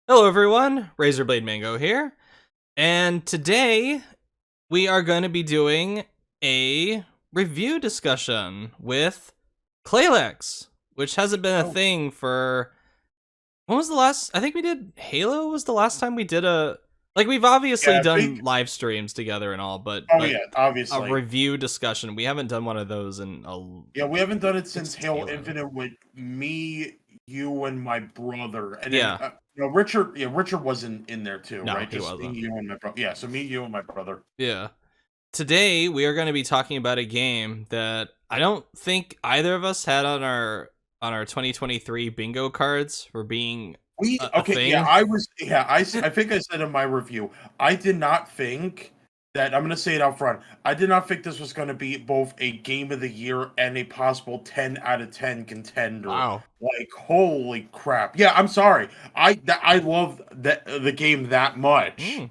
Hello everyone, Razorblade Mango here, and today we are going to be doing a review discussion with Claylex, which hasn't been a Oh, thing for... When was the last... I think we did Halo was the last time we did a... Like, we've obviously yeah, I think. done live streams together and all, but Oh, but yeah, a obviously. review discussion, we haven't done one of those in Yeah, we haven't done it since since Halo Halo. Infinite with me, you, and my brother, and then Yeah, Richard. Yeah, Richard wasn't in there too, no, right? he Just me, wasn't. you, and my brother. Yeah, so me, you, and my brother. Yeah. Today we are going to be talking about a game that I don't think either of us had on our 2023 bingo cards for being We a okay. Yeah, thing. I think I said in my review, I did not think that. I'm gonna say it out front. I did not think this was gonna be both a game of the year and a possible 10 out of 10 contender. Wow. Like, holy crap! Yeah, I'm sorry. I love the game that much. Mm.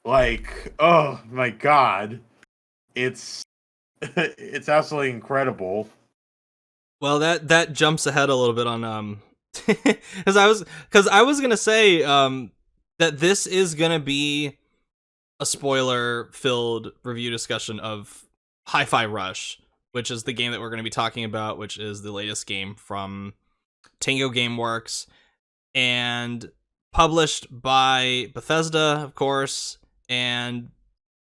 Like, oh my god, it's it's absolutely incredible. Well, that jumps ahead a little bit on cuz I was going to say that this is going to be a spoiler filled review discussion of Hi-Fi Rush, which is the game that we're going to be talking about, which is the latest game from Tango Gameworks and published by Bethesda, of course. And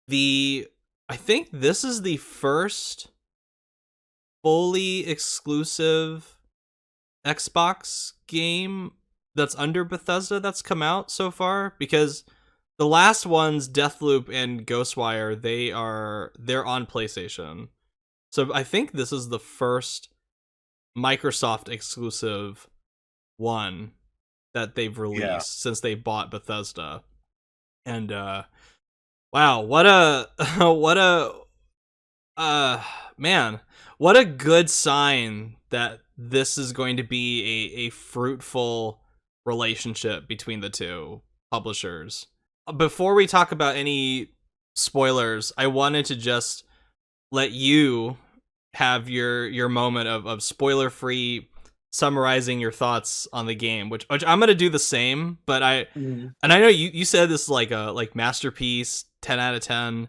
the I think this is the first fully exclusive Xbox game that's under Bethesda that's come out so far, because the last ones, Deathloop and Ghostwire, they're on PlayStation. So I think this is the first Microsoft exclusive one that they've Yeah, released since they bought Bethesda. And wow, what a what a uh man, what a good sign that this is going to be a fruitful relationship between the two publishers. Before we talk about any spoilers, I wanted to just let you have your moment of spoiler free summarizing your thoughts on the game, which I'm gonna do the same. But Mhm. I know you said this is like a masterpiece, 10 out of 10.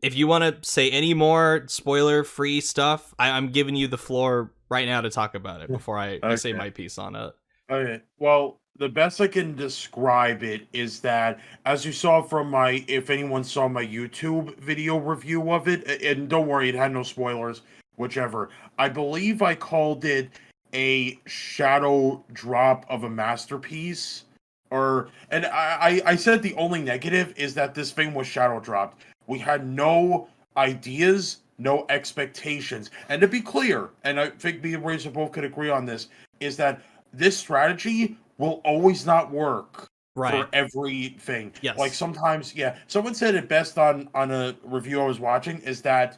If you want to say any more spoiler free stuff, I'm giving you the floor right now to talk about it before I say Okay. my piece on it. Okay. Well, the best I can describe it is that, as you saw from my, if anyone saw my YouTube video review of it, and don't worry, it had no spoilers, whichever. I believe I called it a shadow drop of a masterpiece. And I said the only negative is that this thing was shadow dropped. We had no ideas, no expectations. And to be clear, and I think me and Razor both could agree on this, is that this strategy will always not work Right. for everything. Like Yes. sometimes, yeah, someone said it best on a review I was watching is that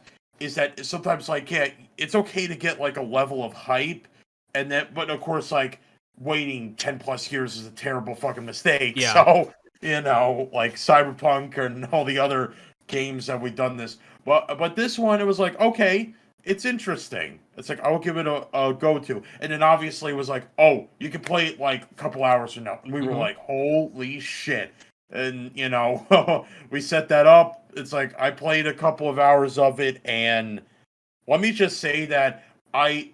sometimes, like, yeah, it's okay to get like a level of hype, and then but of course, like, waiting 10 plus years is a terrible fucking mistake. Yeah. So, like Cyberpunk and all the other games that we've done this. But this one, it was like, okay, it's interesting. It's like, I'll give it a go to. And then obviously it was like, oh, you can play it like a couple hours from now. And we were Mm-hmm. like, holy shit. And we set that up. It's like I played a couple of hours of it, and let me just say that I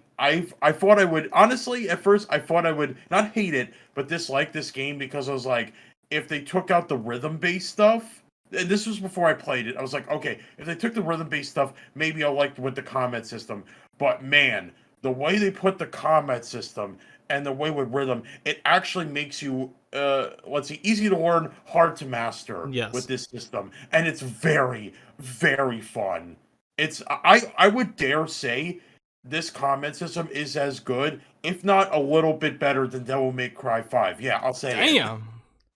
thought I would, honestly, at first I thought I would not hate it, but dislike this game, because I was like, if they took out the rhythm based stuff, and this was before I played it, I was like, okay, if they took the rhythm based stuff, maybe I'll like with the combat system. But man, the way they put the combat system and the way with rhythm, it actually makes you, let's see, easy to learn, hard to master with Yes. this system, and it's very, very fun. I would dare say this comment system is as good, if not a little bit better, than Devil May Cry 5. Yeah, I'll say it. Damn.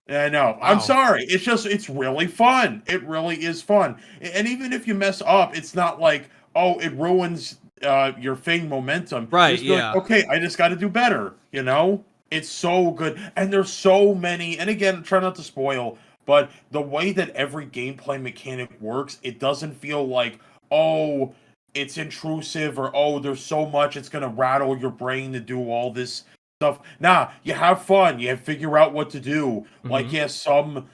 I know. I'm Wow. sorry. It's really fun. It really is fun. And even if you mess up, it's not like, oh, it ruins your thing momentum. You Right. just be like, Yeah. okay, I just got to do better. It's so good, and there's so many. And again, try not to spoil, but the way that every gameplay mechanic works, it doesn't feel like, oh, it's intrusive, or oh, there's so much it's gonna rattle your brain to do all this stuff. Nah, you have fun. You figure out what to do. Like, Mm-hmm. yeah, some,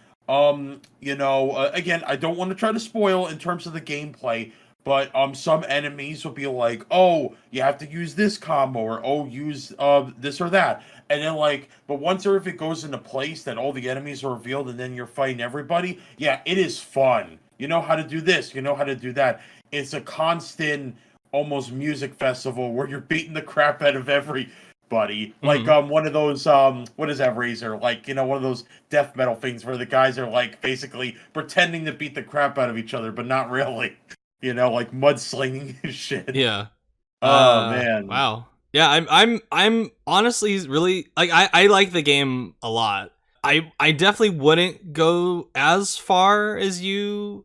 again, I don't want to try to spoil in terms of the gameplay, but some enemies will be like, oh, you have to use this combo, or oh, use this or that. And then like, but once everything goes into place, that all the enemies are revealed, and then you're fighting everybody. Yeah, it is fun. You know how to do this. You know how to do that. It's a constant, almost music festival where you're beating the crap out of everybody. Like Mm-hmm. one of those what is that, Razor? Like, one of those death metal things where the guys are like basically pretending to beat the crap out of each other, but not really. Like mudslinging and shit. Yeah. Oh man. Wow. Yeah, I'm honestly really like I like the game a lot. I definitely wouldn't go as far as you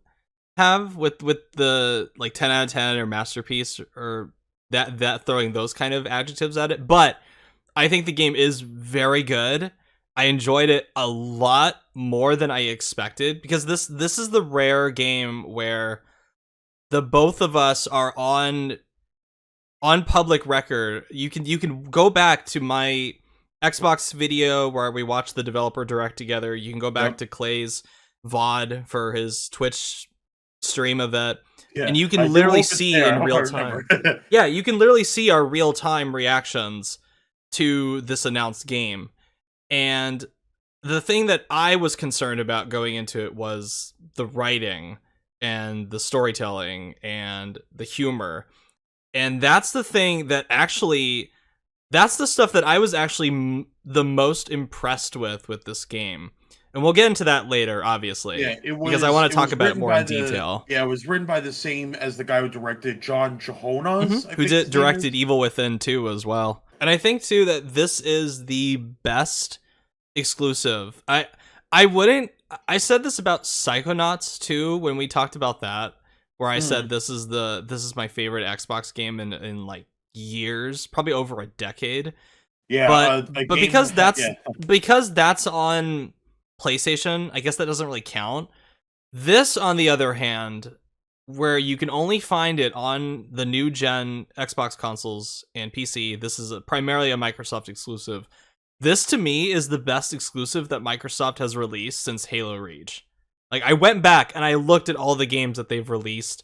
have with the like 10 out of 10 or masterpiece or that throwing those kind of adjectives at it, but I think the game is very good. I enjoyed it a lot more than I expected, because this is the rare game where the both of us are on public record. You can go back to my Xbox video where we watched the developer direct together. You can go back Yep. to Clay's VOD for his Twitch stream of it, and Yeah. you I can do literally hope it's see there. in I real remember. time. Yeah, you can literally see our real time reactions to this announced game. And the thing that I was concerned about going into it was the writing and the storytelling and the humor. And that's the thing that actually, that's the stuff that I was actually the most impressed with this game. And we'll get into that later, obviously, Yeah, it because I was want it to talk was about it written more by in the detail. yeah, it was written by the same as the guy who directed John Johonas, I Who think did his name directed is. Evil Within 2 as well. And I think too that this is the best exclusive. I wouldn't, I said this about Psychonauts too when we talked about that, where I said Mm. this is my favorite Xbox game in like years, probably over a decade. Yeah, But a but game yeah. because that's on PlayStation, I guess that doesn't really count. This, on the other hand, where you can only find it on the new gen Xbox consoles and PC, this is primarily a Microsoft exclusive. This to me is the best exclusive that Microsoft has released since Halo Reach. Like, I went back and I looked at all the games that they've released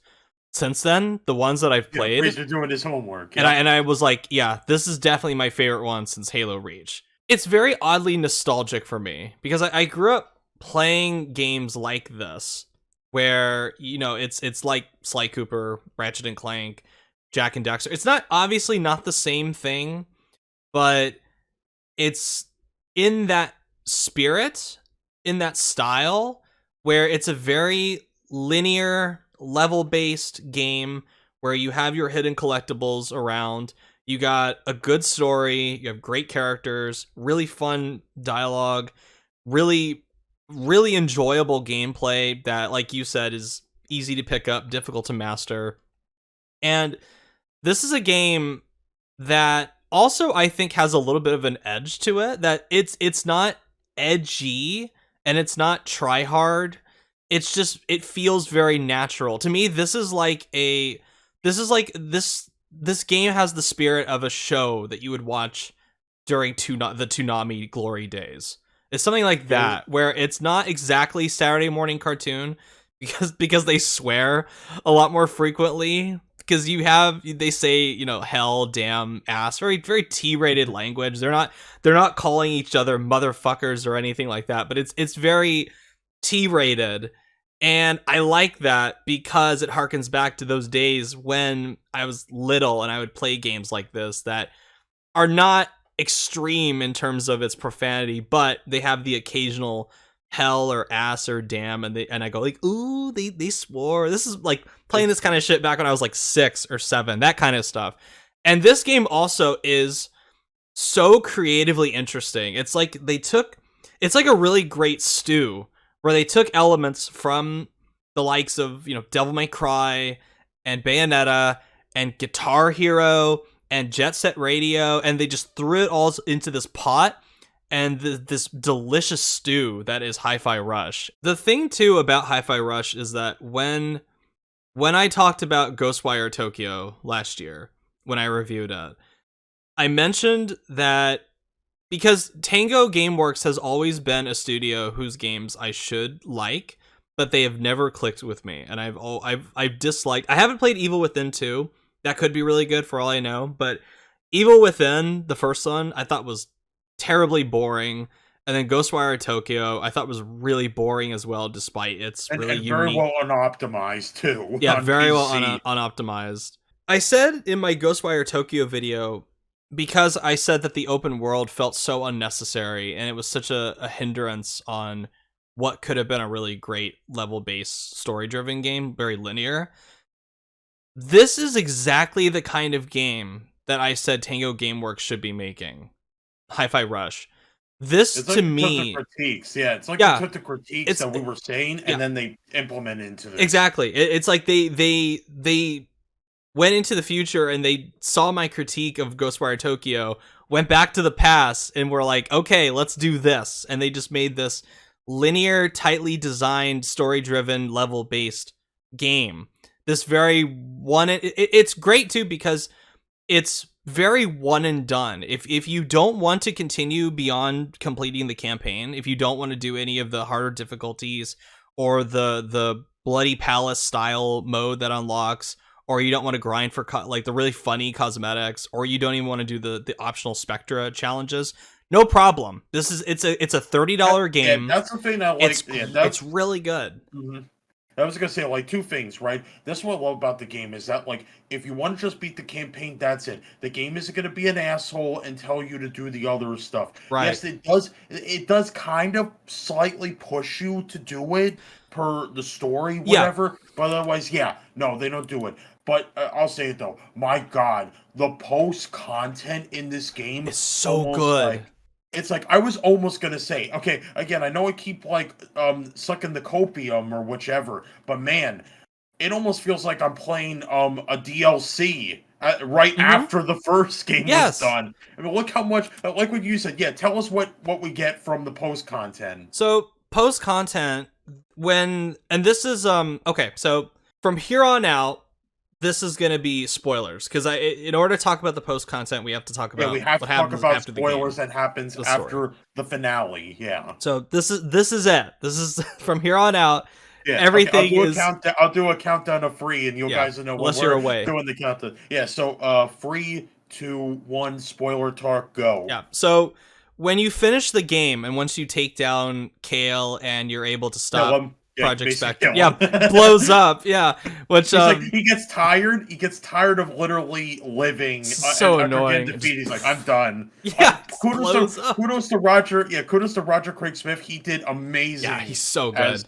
since then, the ones that I've Yeah, played, Fraser doing his homework. and I Yep. and I was like, yeah, this is definitely my favorite one since Halo Reach. It's very oddly nostalgic for me because I grew up playing games like this, where it's like Sly Cooper, Ratchet and Clank, Jack and Dexter. It's not obviously not the same thing, but it's in that spirit, in that style, where it's a very linear, level based game where you have your hidden collectibles around. You got a good story, you have great characters, really fun dialogue, really, really enjoyable gameplay that, like you said, is easy to pick up, difficult to master. And this is a game that also I think has a little bit of an edge to it, that it's not edgy and it's not try hard. It's just, it feels very natural. To me, this game has the spirit of a show that you would watch during the Toonami glory days. It's something like Yeah, that, where it's not exactly Saturday morning cartoon because they swear a lot more frequently, because they say, hell, damn, ass, very very T-rated language. They're not calling each other motherfuckers or anything like that, but it's very T-rated. And I like that because it harkens back to those days when I was little and I would play games like this that are not extreme in terms of its profanity, but they have the occasional hell or ass or damn, and I go like, ooh, they swore. This is like playing this kind of shit back when I was like 6 or 7, that kind of stuff. And this game also is so creatively interesting. It's like a really great stew where they took elements from the likes of, Devil May Cry and Bayonetta and Guitar Hero and Jet Set Radio, and they just threw it all into this pot and this delicious stew that is Hi-Fi Rush. The thing too about Hi-Fi Rush is that when I talked about Ghostwire Tokyo last year, when I reviewed it, I mentioned that because Tango Gameworks has always been a studio whose games I should like, but they have never clicked with me, and I've disliked. I haven't played Evil Within 2. That could be really good for all I know, but Evil Within, the first one, I thought was terribly boring. And then Ghostwire Tokyo, I thought was really boring as well, despite its really And very unique. well unoptimized too Yeah, on very well PC. unoptimized. I said in my Ghostwire Tokyo video, because I said that the open world felt so unnecessary and it was such a hindrance on what could have been a really great level-based story-driven game, very linear. This is exactly the kind of game that I said Tango Gameworks should be making. Hi-Fi Rush. This It's to like they took the me, critiques. Yeah, it's like they yeah, took the critiques it's that we were saying yeah, and then they implemented into this. exactly. It's like they went into the future and they saw my critique of Ghostwire Tokyo, went back to the past, and were like, okay, let's do this. And they just made this linear, tightly designed, story-driven, level-based game. This very one. It's great too because it's very one and done. If you don't want to continue beyond completing the campaign, if you don't want to do any of the harder difficulties or the Bloody Palace style mode that unlocks, or you don't want to grind for like the really funny cosmetics, or you don't even want to do the optional Spectra challenges, no problem. It's a $30 game. Yeah, that's the thing I like. It's really good. Mhm. I was gonna say like two things, right? That's what I love about the game is that like if you want to just beat the campaign, that's it. The game isn't gonna be an asshole and tell you to do the other stuff. Right. Yes, it does. It does kind of slightly push you to do it per the story, whatever. But otherwise, yeah, no, they don't do it. But I'll say it though. My God, the post content in this game It's so good. it's like I was almost gonna say, okay, again, I know I keep like sucking the copium or whichever, but man, it almost feels like I'm playing a DLC right after the first game was Yes. done. I mean, look how much like what you said. Yeah, tell us what we get from the post content. So post content and this is okay, so from here on out, this is going to be spoilers because in order to talk about the post content, we have to talk about We have what to talk happens about after spoilers the game. that happens after the finale. Yeah. So this is it. This is from here on out. Yeah, Everything okay, is. I'll do a countdown of free, and you Yeah, guys will know when unless you're we're away. doing the countdown. Yeah, so 3, 2, 1, spoiler talk, go. Yeah. So when you finish the game and once you take down Kale and you're able to stop Project Spectre, blows up. Yeah, which like, he gets tired. He gets tired of literally living. So annoying. Defeated. He's like, I'm done. Yeah. Kudos to Roger. Yeah, kudos to Roger Craig Smith. He did amazing. Yeah, he's so good.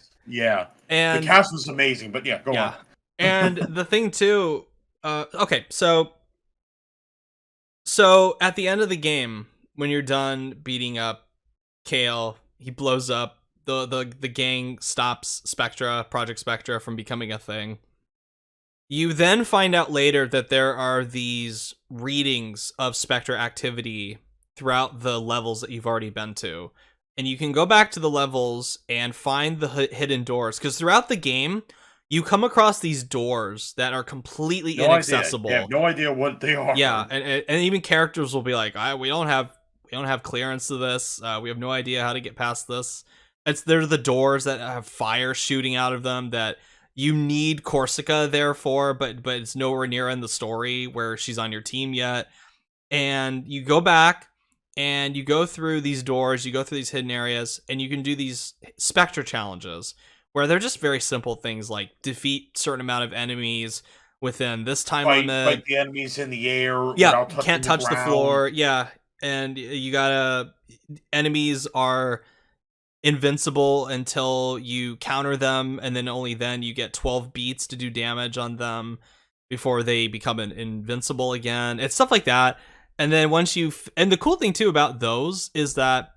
And the cast was amazing. But yeah, go on. And the thing too. Okay, so at the end of the game, when you're done beating up Kale, he blows up. The gang stops Project Spectra from becoming a thing. You then find out later that there are these readings of Spectra activity throughout the levels that you've already been to. And you can go back to the levels and find the hidden doors. Because throughout the game, you come across these doors that are completely inaccessible. I have no idea what they are. Yeah, and even characters will be like, we don't have clearance to this. We have no idea how to get past this. They're the doors that have fire shooting out of them that you need Corsica there for, but it's nowhere near in the story where she's on your team yet. And you go back and you go through these doors, you go through these hidden areas, and you can do these Spectre challenges where they're just very simple things like defeat certain amount of enemies within this time limit. Fight the enemies in the air. Yeah, can't touch the floor. Yeah, and you gotta. Enemies are invincible until you counter them, and then only then you get 12 beats to do damage on them before they become invincible again. It's stuff like that. And then and the cool thing too about those is that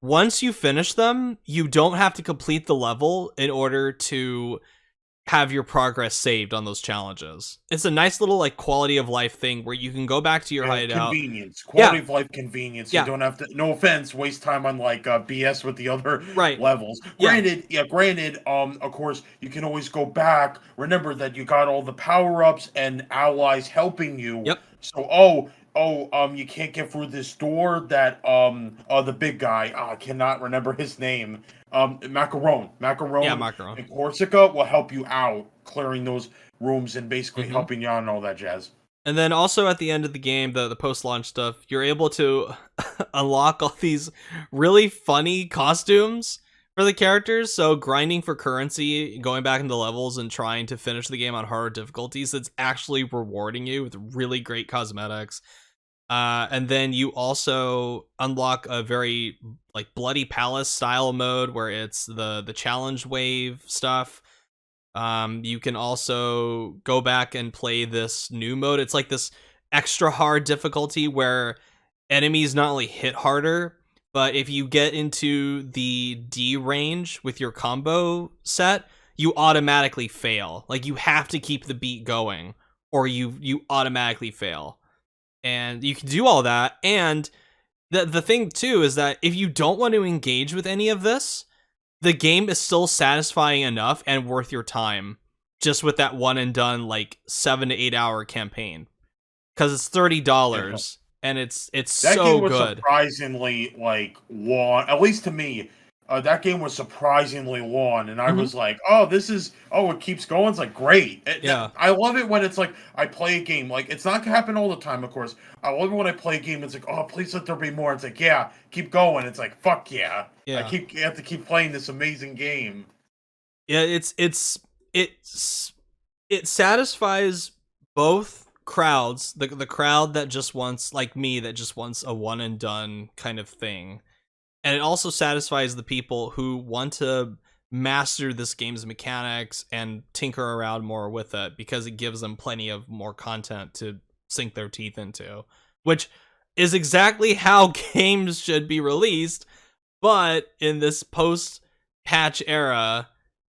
once you finish them, you don't have to complete the level in order to have your progress saved on those challenges. It's a nice little like quality of life thing where you can go back to your hideout. Quality of life convenience. You don't have to, no offense, waste time on like BS with the other levels. Granted, of course, you can always go back. Remember that you got all the power-ups and allies helping you. Yep. So, oh, you can't get through this door that the big guy, I cannot remember his name. Yeah, Macaron Macaron. in Corsica will help you out clearing those rooms and basically Hmm. helping you out and all that jazz. And then also at the end of the game, the post-launch stuff, you're able to unlock all these really funny costumes for the characters. So grinding for currency, going back into levels and trying to finish the game on harder difficulties, it's actually rewarding you with really great cosmetics. And then you also unlock a very like Bloody Palace style mode where it's the challenge wave stuff. You can also go back and play this new mode. It's like this extra hard difficulty where enemies not only hit harder, but if you get into the D range with your combo set, you automatically fail. Like you have to keep the beat going, or you automatically fail. And you can do all that. And the thing too is that if you don't want to engage with any of this, the game is still satisfying enough and worth your time just with that one and done like 7 to 8 hour campaign, because it's $30 and it's That game so was good. surprisingly like long, at least to me. That game was surprisingly long, and I Mm-hmm. was like, "Oh, this is it keeps going." It's like great. Yeah. I love it when it's like I play a game. Like it's not gonna happen all the time, of course. I love it when I play a game. It's like, "Oh, please let there be more." It's like, "Yeah, keep going." It's like, "Fuck yeah!" Yeah. I have to keep playing this amazing game. Yeah, it's it satisfies both crowds, the crowd that just wants, like me, that just wants a one and done kind of thing, and it also satisfies the people who want to master this game's mechanics and tinker around more with it, because it gives them plenty of more content to sink their teeth into, which is exactly how games should be released. But in this post patch era,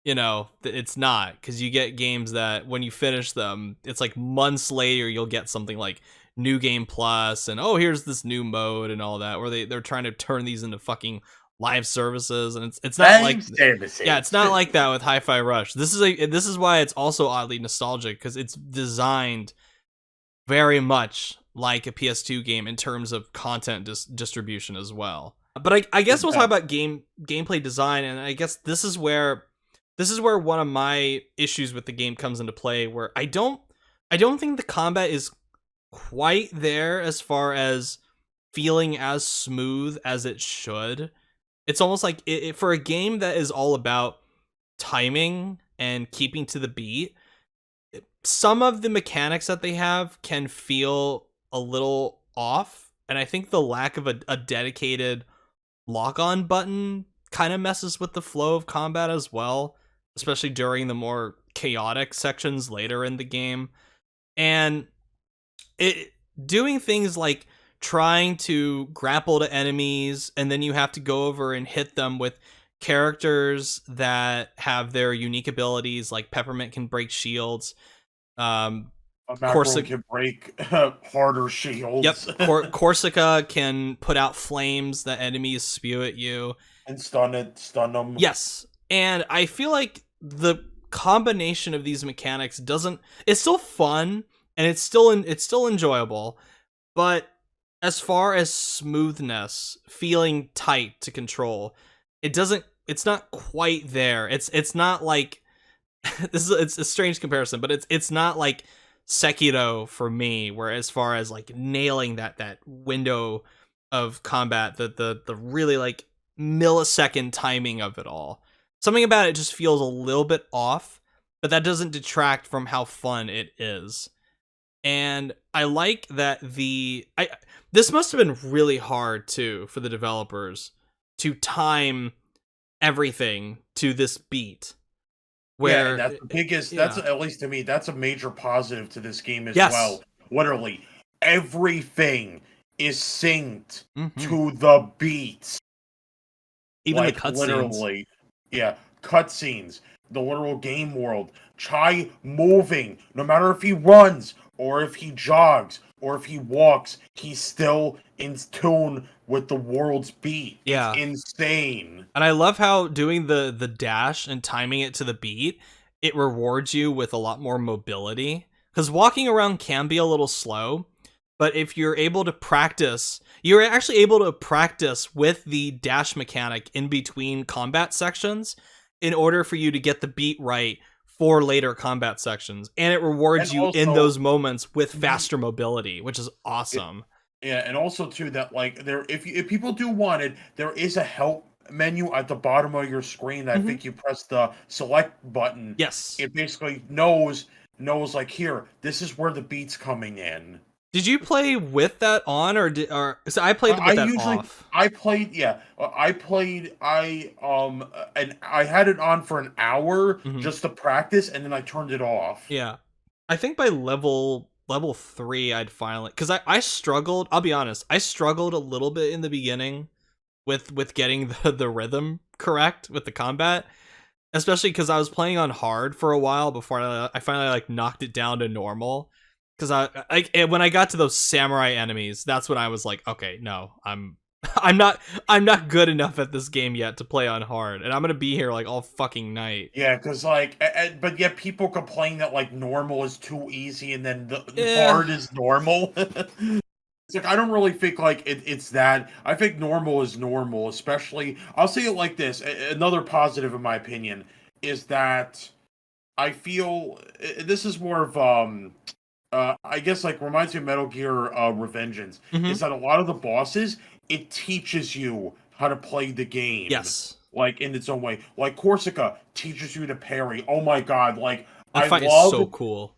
it's not, because you get games that when you finish them, it's like months later you'll get something like New Game Plus and, oh, here's this new mode and all that, where they're trying to turn these into fucking live services, and it's not like, yeah, it's not like that with Hi-Fi Rush. This is why it's also oddly nostalgic, because it's designed very much like a PS2 game in terms of content distribution as well. But I guess we'll talk about gameplay design, and I guess this is where one of my issues with the game comes into play, where I don't think the combat is quite there as far as feeling as smooth as it should. It's almost like for a game that is all about timing and keeping to the beat, some of the mechanics that they have can feel a little off, and I think the lack of a dedicated lock-on button kind of messes with the flow of combat as well, especially during the more chaotic sections later in the game. And it doing things like trying to grapple to enemies, and then you have to go over and hit them with characters that have their unique abilities, like Peppermint can break shields. Macaron can break harder shields. Yep, Corsica can put out flames that enemies spew at you And stun them. Yes, and I feel like the combination of these mechanics doesn't. It's still fun and it's still enjoyable, but as far as smoothness, feeling tight to control, it doesn't. It's not quite there. It's not like it's a strange comparison, but it's not like Sekiro for me, where as far as like nailing that window of combat, the really like millisecond timing of it all. Something about it just feels a little bit off, but that doesn't detract from how fun it is. And I like that this must have been really hard too for the developers to time everything to this beat. Where and that's the biggest. yeah. That's, at least to me, that's a major positive to this game as Yes. well. Literally, everything is synced Mhm. to the beats. Even like, the cutscenes. Literally, yeah, cutscenes, the literal game world. Chai moving, no matter if he runs or if he jogs or if he walks, he's still in tune with the world's beat. Yeah. It's insane. And I love how doing the dash and timing it to the beat, it rewards you with a lot more mobility. Because walking around can be a little slow, But if you're able to practice, you're actually able to practice with the dash mechanic in between combat sections in order for you to get the beat right for later combat sections. And it And rewards you in also, those moments with mhm, faster mobility, which is it, awesome. yeah, and also too that like there, if people do want it, there is a help menu at the bottom of your screen. That I Hmm. think you press the select button. Yes. It basically knows like here, this is where the beat's coming in. Did you play with that on or so I played I with that usually off. I played yeah I played and I had it on for an hour Hmm. just to practice and then I turned it off. Yeah. I think by level 3 I'd finally, cuz I struggled, I'll be honest. I struggled a little bit in the beginning with getting the rhythm correct with the combat, especially cuz I was playing on hard for a while before I finally like knocked it down to normal. Cuz when I got to those samurai enemies, that's when I was like, okay, no, I'm not I'm not good enough at this game yet to play on hard, and I'm going to be here like all fucking night. Yeah, because like, but yet people complain that like normal is too easy, and then the Yeah. hard is normal. It's like I don't really think like it's that. I think normal is normal, especially. I'll say it like this. Another positive, in my opinion, is that I feel this is more of I guess like reminds me of Metal Gear Revengeance. Mhm. Is that a lot of the bosses it teaches you how to play the game Yes. like in its own way. Like Corsica teaches you to parry. Oh my god! Like That I fight is love, so cool.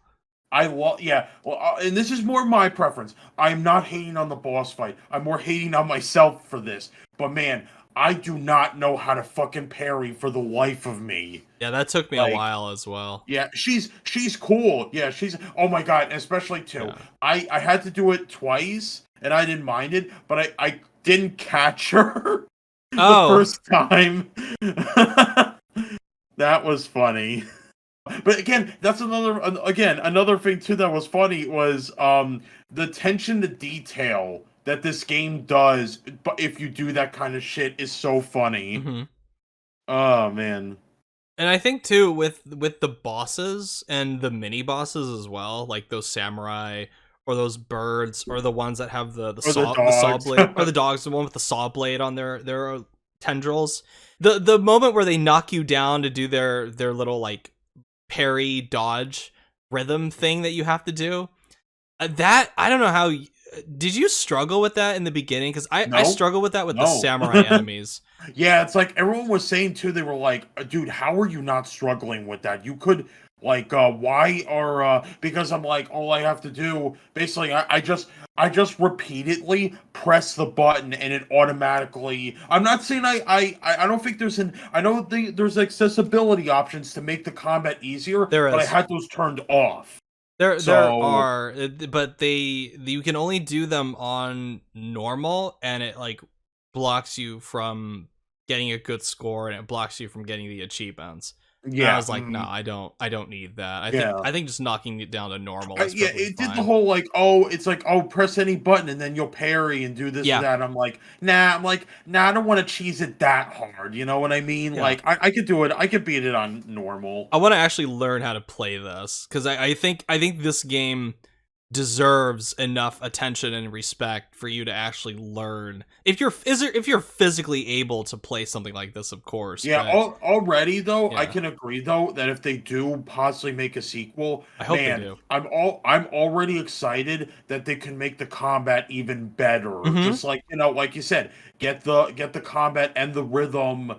yeah. Well, and this is more my preference. I'm not hating on the boss fight. I'm more hating on myself for this. But man, I do not know how to fucking parry for the life of me. Yeah, that took me a Like while as well. yeah, she's cool. Yeah, she's oh my god, and especially too. Yeah. I had to do it twice and I didn't mind it, but I didn't catch her the Oh, first time. That was funny. But again, that's another thing too that was funny was the attention to detail that this game does, but if you do that kind of shit is so funny. hmm. Oh man. And I think too with the bosses and the mini bosses as well, like those samurai or those birds or the ones that have Or the the saw dogs. blade, or the dogs, the one with the saw blade on their tendrils. The moment where they knock you down to do their little like parry dodge rhythm thing that you have to do. That I don't know how. Did you struggle with that in the beginning? Because I No, struggle with that with the no. samurai enemies. Yeah, it's like everyone was saying too. They were like, "Dude, how are you not struggling with that? You could like, why are because I'm like, all I have to do basically, I just repeatedly press the button and it automatically. I'm not saying I don't think there's an I know there's accessibility options to make the combat easier, There but I is. had those turned off. There So are, but you can only do them on normal, and it like blocks you from getting a good score, and it blocks you from getting the achievements. And I yeah, was like, no, I don't need that. yeah. I think just knocking it down to normal is Yeah, perfectly it did the fine. whole like, oh, it's like, oh, press any button and then you'll parry and do this or Yeah, that. I'm like, nah, I don't want to cheese it that hard. You know what I mean? yeah. Like, I could do it. I could beat it on normal. I want to actually learn how to play this because I think this game deserves enough attention and respect for you to actually learn if you're physically able to play something like this, of course. Yeah, But already though, I yeah, can agree though that if they do possibly make a sequel, I hope they man, do. I'm already excited that they can make the combat even better. Hmm. Just like, like you said, get the combat and the rhythm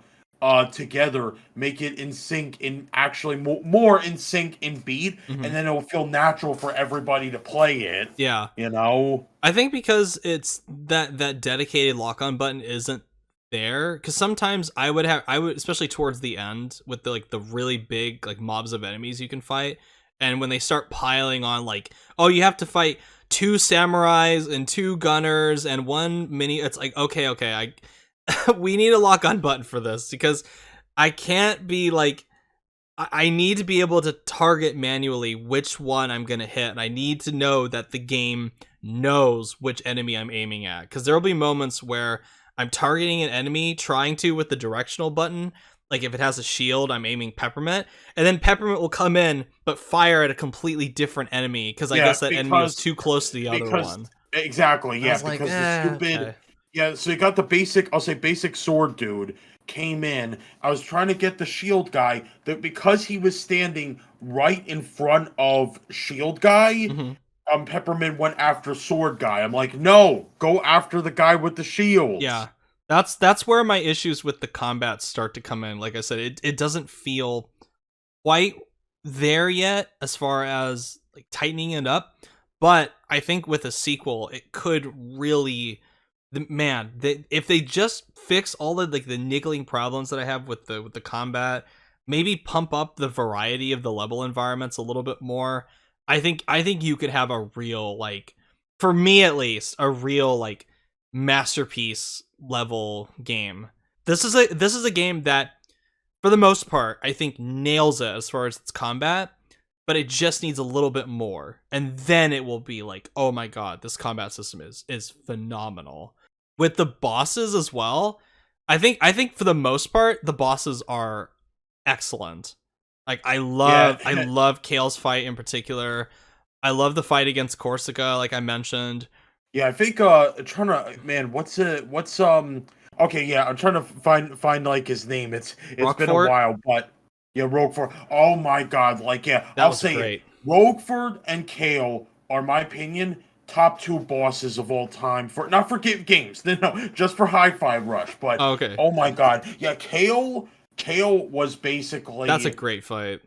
together, make it in sync in actually more in sync in beat, Hmm. and then it'll feel natural for everybody to play it, Yeah, you know? I think because it's that dedicated lock on button isn't there, because sometimes I would, especially towards the end with the like the really big like mobs of enemies you can fight, and when they start piling on, like, oh, you have to fight two samurais and two gunners and one mini, it's like, okay, I we need a lock on button for this, because I can't be like, I need to be able to target manually which one I'm going to hit, and I need to know that the game knows which enemy I'm aiming at, because there will be moments where I'm targeting an enemy trying to with the directional button, like if it has a shield, I'm aiming Peppermint, and then Peppermint will come in but fire at a completely different enemy because I Yeah, guess that enemy was too close to the other because one. exactly, I yeah, was like, because the stupid, okay. yeah. So you got the basic, I'll say basic sword dude came in. I was trying to get the shield guy that because he was standing right in front of shield guy. Hmm. Peppermint went after sword guy. I'm like, no, go after the guy with the shields. Yeah. That's where my issues with the combat start to come in. Like I said, it doesn't feel quite there yet as far as like tightening it up, but I think with a sequel it could really, man, if they just fix all the like the niggling problems that I have with the combat, maybe pump up the variety of the level environments a little bit more, I think you could have a real, like, for me at least, a real like masterpiece level game. This is a game that for the most part, I think nails it as far as its combat, but it just needs a little bit more, and then it will be like, oh my god, this combat system is phenomenal. With the bosses as well, I think for the most part, the bosses are excellent. Like Yeah, I love Kale's fight in particular. I love the fight against Corsica, like I mentioned. yeah. I think trying to man, what's okay, yeah, I'm trying to find like his name. It's been a Rockfort, while, but yeah, Roquefort. Oh my god, like yeah, that I'll was say it. great. Roquefort and Kale are my opinion top two bosses of all time for not for games, no, just for Hi-Fi Rush. But Oh, okay, oh my god, yeah, Kale was that's a basically. great fight.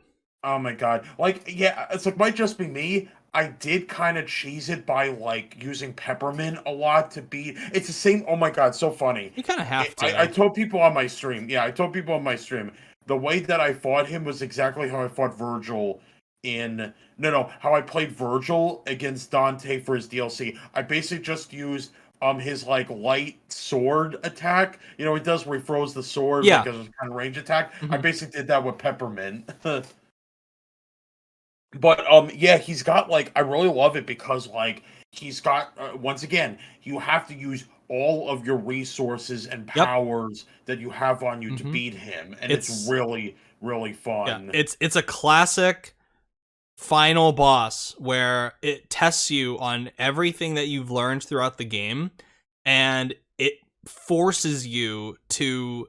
Oh my god. Like, yeah, it's like might just be me. I did kind of cheese it by like using peppermint a lot to beat. It's the same. Oh my god, so funny. You kind of have I to. told people on my stream. Yeah, I told people on my stream the way that I fought him was exactly how I fought Virgil in no how I played Virgil against Dante for his DLC. I basically just used his like light sword attack. You know, he does where he throws the sword like Yeah. as a kind of range attack. I Hmm. basically did that with peppermint. But yeah, he's got like I really love it because like he's got once again, you have to use all of your resources and Yep. powers that you have on you to Hmm. beat him, and it's It's really yeah, fun. it's a classic final boss where it tests you on everything that you've learned throughout the game, and it forces you to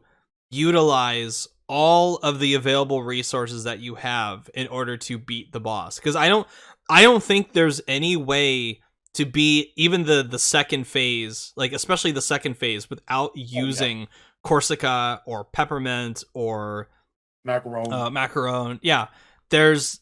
utilize all of the available resources that you have in order to beat the boss, because I don't think there's any way to beat even the second phase, like especially the second phase, without Oh yeah, using Corsica or Peppermint or macaron. Macaron. Yeah, there's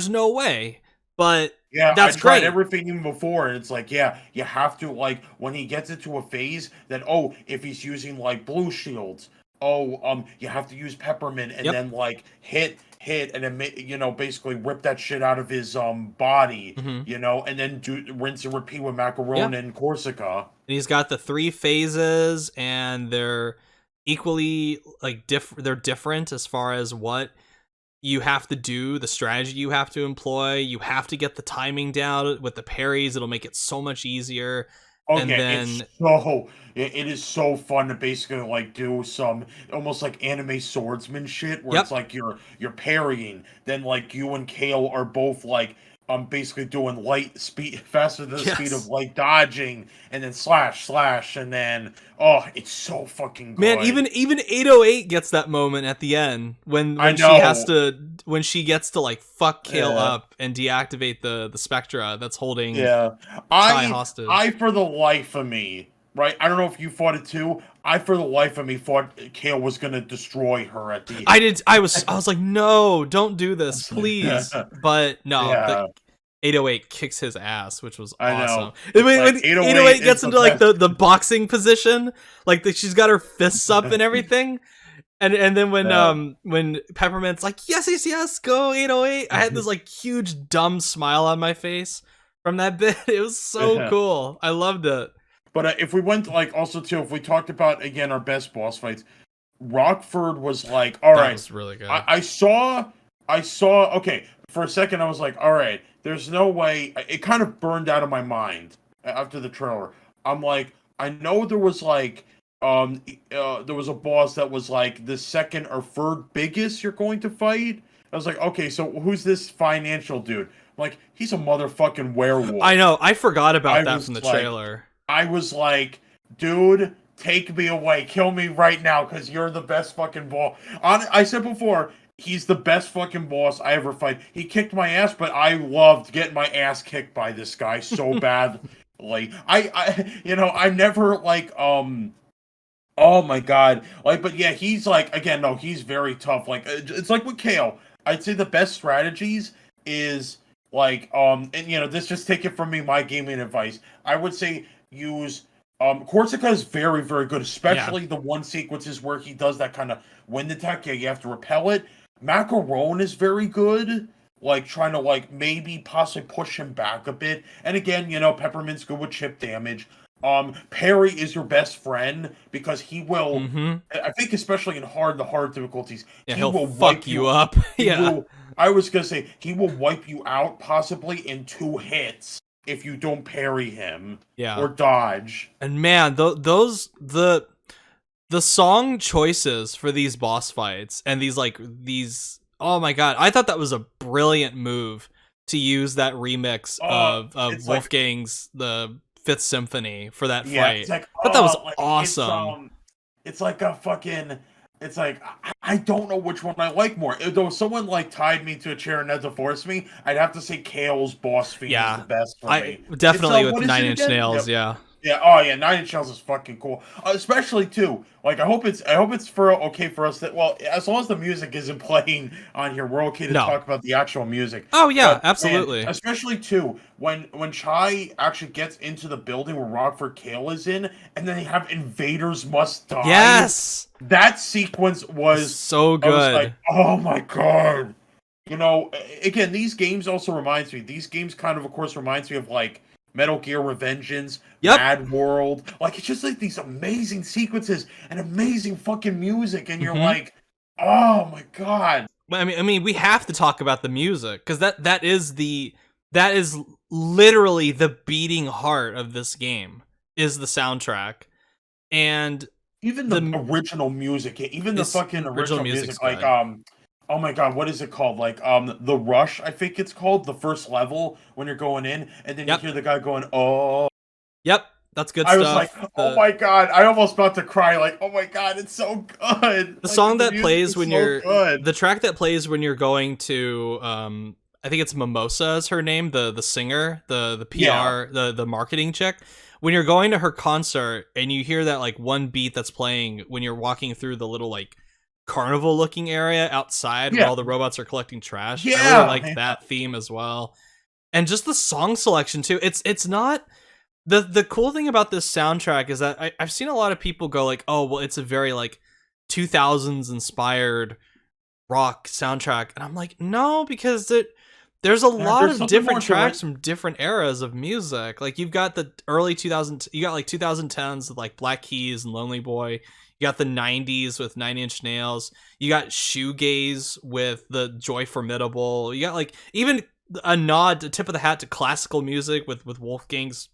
no way, but Yeah, I that's tried great. everything even before, and it's like, yeah, you have to like when he gets into a phase that oh, if he's using like blue shields, oh, you have to use peppermint and Yep. then like hit, and then basically rip that shit out of his body, Hmm. and then do rinse and repeat with Yeah, macaron and Corsica. and he's got the three phases, and they're equally like they're different as far as what you have to do, the strategy you have to employ. You have to get the timing down with the parries. It'll make it so much easier. And Okay, then, it is so fun to basically like do some almost like anime swordsman shit where it's yep, like you're parrying, then like you and Kale are both like basically doing light speed faster than the speed of yes. light dodging, and then slash, and then oh, it's so fucking Man, good. even 808 gets that moment at the end when I she has know. to, when she gets to like fuck Kale Yeah. up and deactivate the Spectra that's holding Yeah. Chai I hostage. I for the life of me, right? I don't know if you fought it too. I for the life of me thought Kale was gonna destroy her at the I was like, no, don't do this, please. yeah. But no, the Yeah, 808 kicks his ass, which was I awesome. know. And It's when like 808 808 is gets the into like best. the boxing position, like she's got her fists up and everything. And then Yeah. when Peppermint's like, yes, go 808, I had this like huge dumb smile on my face from that bit. It was so Yeah. cool. I loved it. But if we went like also too, if we talked about again our best boss fights, Rockford was like, all That right, was really I, good. I saw, I saw. Okay, for a second, I was like, all right, there's no way. It kind of burned out of my mind after the trailer. I'm like, I know there was like, there was a boss that was like the second or third biggest you're going to fight. I was like, okay, so who's this financial dude? Like, he's a motherfucking werewolf. I know. I forgot about I that was from the like, trailer. I was like, dude, take me away, kill me right now, because you're the best fucking boss. I said before, he's the best fucking boss I ever fight. He kicked my ass, but I loved getting my ass kicked by this guy so bad. Like, I never like, oh my god, like, but yeah, he's like, again, no, he's very tough. Like, it's like with Kale. I'd say the best strategies is like, and this, just take it from me, my gaming advice. I would say use Corsica is very, very good, Yeah. especially the one sequences where he does that kind of wind attack. Yeah, you have to repel it. Macaron is very good, like trying to like maybe possibly push him back a bit. And again, Peppermint's good with chip damage. Parry is your best friend because he will. Mm-hmm. I think especially in the hard difficulties, Yeah, he he'll will fuck wipe you you. up. He Yeah. will. I was gonna say he will wipe you out possibly in 2 hits if you don't parry him Yeah. or dodge. And man, the song choices for these boss fights and these oh my god, I thought that was a brilliant move to use that remix of It's like, Wolfgang's the Fifth Symphony for that yeah, fight. it's like, I thought that was like awesome. it's like a fucking. It's like, I don't know which one I like more. Though someone like tied me to a chair and had to force me, I'd have to say Kale's boss theme is the Yeah. best for I me. It's definitely with what is Nine it Inch again? Nails, Yep. yeah. Yeah. Oh yeah. Nine Inch Nails is fucking cool. Especially too. Like, I hope it's for okay for us that, well, as long as the music isn't playing on here, we're okay to No. talk about the actual music. Oh yeah, But man, absolutely. especially too when Chai actually gets into the building where Rockford Kale is in, and then they have Invaders Must Die. Yes. That sequence was, So I was like, good. oh my god. Again, these games also reminds me. These games of course, reminds me of like Metal Gear Revengeance, Yep. Mad World. Like, it's just like these amazing sequences and amazing fucking music, and you're Mhm. like, oh my god. I mean, we have to talk about the music because that is literally the beating heart of this game is the soundtrack and Even the the original music, even the is fucking original original music's music, like, good. oh my god, what is it called? Like, The Rush, I think it's called, the first level when you're going in, and then you Yep, hear the guy going, oh. yep, that's good I was like, stuff. oh The my god, I almost about to cry, like, oh my god, it's so good. the Like, song the that music plays is when so you're good. the track that plays when you're going to I think it's Mimosa is her name, the singer, the Yeah. PR, the marketing chick. When you're going to her concert and you hear that like one beat that's playing when you're walking through the little like carnival looking area outside where Yeah. all the robots are collecting trash. I really Yeah. liked that theme as well. And just the song selection too. It's not the cool thing about this soundtrack is that I've seen a lot of people go like, oh well, it's a very like 2000s inspired rock soundtrack, and I'm like, no, because there's a lot There's of something more different to it. tracks from different eras of music. Like you've got the early 2000s, you got like 2010s with like Black Keys and Lonely Boy. You got the 90s with Nine Inch Nails. You got shoegaze with the Joy Formidable. You got like even a nod, a tip of the hat to classical music with Wolfgang's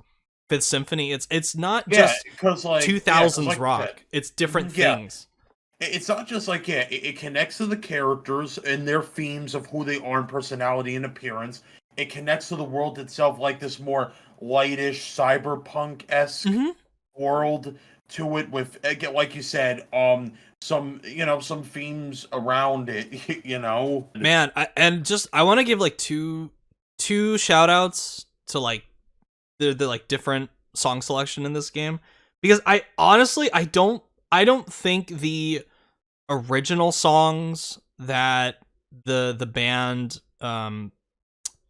Fifth Symphony. It's not Yeah, just because like, yeah, because 2000s like you said, rock. It's different yeah, things. it's not just like, yeah, it connects to the characters and their themes of who they are in personality and appearance. It connects to the world itself, like this more lightish cyberpunk esque Hmm. world to it, with, again, like you said, some themes around it. Man, I want to give like two shout outs to like the like different song selection in this game because I honestly I don't think the original songs that the band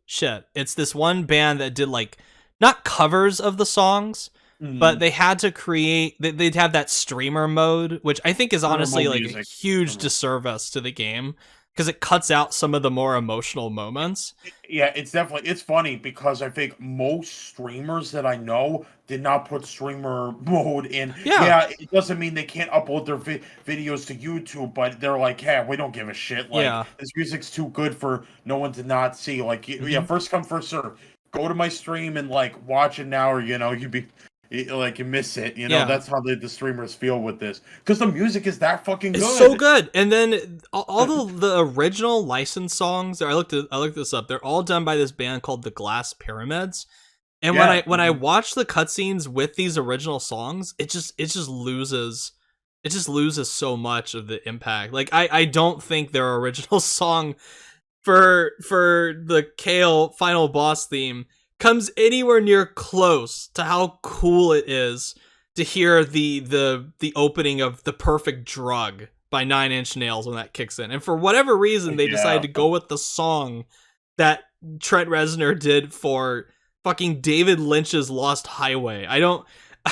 shit, it's this one band that did like not covers of the songs, but Mm, they had to create they'd have that streamer mode, which I think is honestly remote like a music. huge disservice to the game because it cuts out some of the more emotional moments. Yeah, it's funny because I think most streamers that I know did not put streamer mode in. Yeah. Yeah, it doesn't mean they can't upload their videos to YouTube, but they're like, "Hey, we don't give a shit. Like, Yeah. this music's too good for no one to not see." Like, yeah, Hmm. first come, first serve. Go to my stream and like watch it now, or you'd be Like you miss it, Yeah. that's how the streamers feel with this, because the music is that fucking It's so good. good. And then all the original licensed songs, I looked this up. They're all done by this band called the Glass Pyramids. And Yeah. when I watch the cutscenes with these original songs, it just loses so much of the impact. Like I don't think their original song for the Kale final boss theme comes anywhere near close to how cool it is to hear the opening of The Perfect Drug by Nine Inch Nails when that kicks in. And for whatever reason they decided Yeah. to go with the song that Trent Reznor did for fucking David Lynch's Lost Highway. I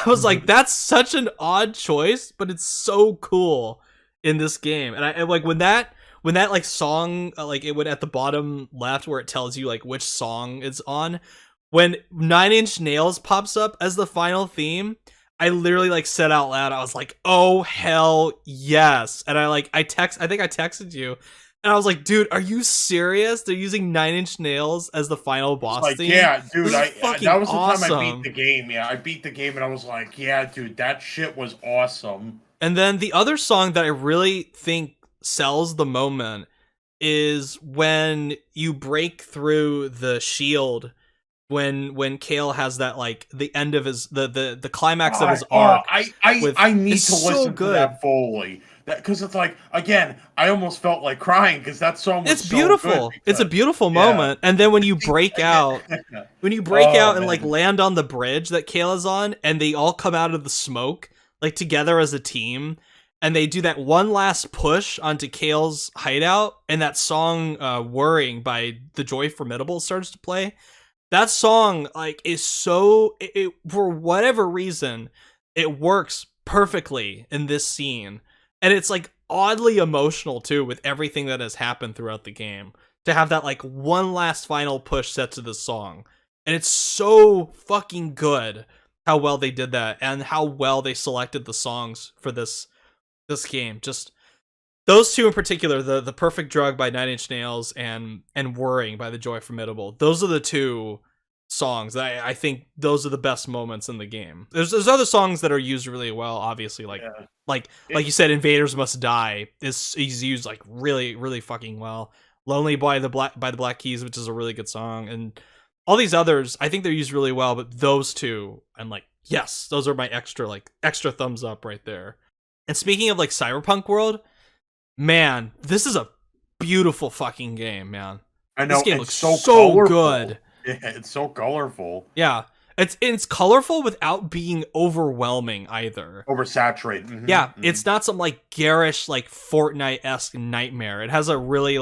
was like, that's such an odd choice, but it's so cool in this game. And I like when that like song like it would at the bottom left where it tells you like which song it's on, when Nine Inch Nails pops up as the final theme, I literally like said out loud, I was like, oh hell yes. And I think I texted you and I was like, dude, are you serious? They're using Nine Inch Nails as the final It's boss like, theme? yeah, dude, This is that fucking was the time I beat awesome. the game. Yeah, I beat the game and I was like, yeah, dude, that shit was awesome. And then the other song that I really think sells the moment is when you break through the shield when Kale has that like the end of his the climax of his arc with I it's need to so listen to good. that fully. That because it's like, again, I almost felt like crying because that song was It's so good. beautiful. It's a Because beautiful yeah, moment. And then again, when you break oh out and like man, land on the bridge that Kayla's on and they all come out of the smoke like together as a team and they do that one last push onto Kale's hideout and that song Worrying by The Joy Formidable starts to play. That song like is so for whatever reason it works perfectly in this scene, and it's like oddly emotional too with everything that has happened throughout the game to have that like one last final push set to the song. And it's so fucking good how well they did that and how well they selected the songs for this game. Just those two in particular, the Perfect Drug by Nine Inch Nails and Worrying by The Joy Formidable. Those are the two songs that I think those are the best moments in the game. There's other songs that are used really well, obviously, yeah. like you said, Invaders Must Die is used like really, really fucking well. Lonely by the Black Keys, which is a really good song, and all these others, I think they're used really well, but those two, I'm like, yes, those are my extra thumbs up right there. And speaking of like Cyberpunk World, man, this is a beautiful fucking game, man. I This know game it's looks so so colorful. good. Yeah, it's so colorful, Yeah. It's colorful without being overwhelming either. oversaturated. Yeah, it's not some like garish like Fortnite-esque nightmare. It has a really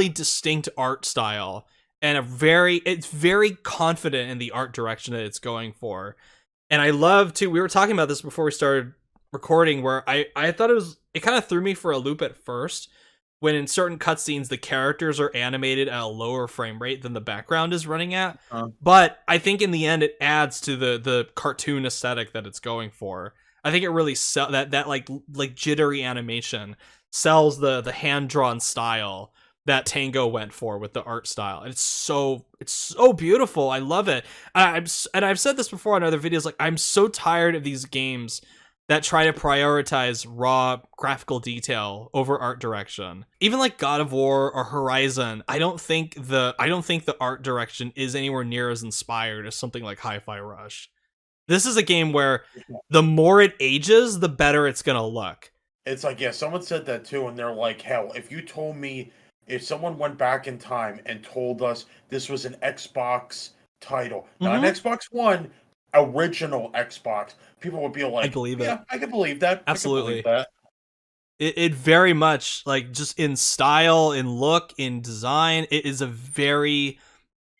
distinct art style and it's very confident in the art direction that it's going for. And I love to we were talking about this before we started recording where I thought it kind of threw me for a loop at first when in certain cutscenes the characters are animated at a lower frame rate than the background is running at. Uh, But I think in the end it adds to the cartoon aesthetic that it's going for. I think it really that like jittery animation sells the hand drawn style that Tango went for with the art style. And it's so beautiful. I love it. And I've said this before on other videos. Like I'm so tired of these games that try to prioritize raw graphical detail over art direction. Even like God of War or Horizon, I don't think the art direction is anywhere near as inspired as something like Hi-Fi Rush. This is a game where the more it ages, the better it's gonna look. it's like, yeah, someone said that too, and they're like, hell, if you told me, if someone went back in time and told us this was an Xbox title, not an Mm-hmm. Xbox One, original Xbox, people would be I like, believe it. yeah, I can believe that. I can believe Absolutely. that. It very much like just in style, in look, in design, it is a very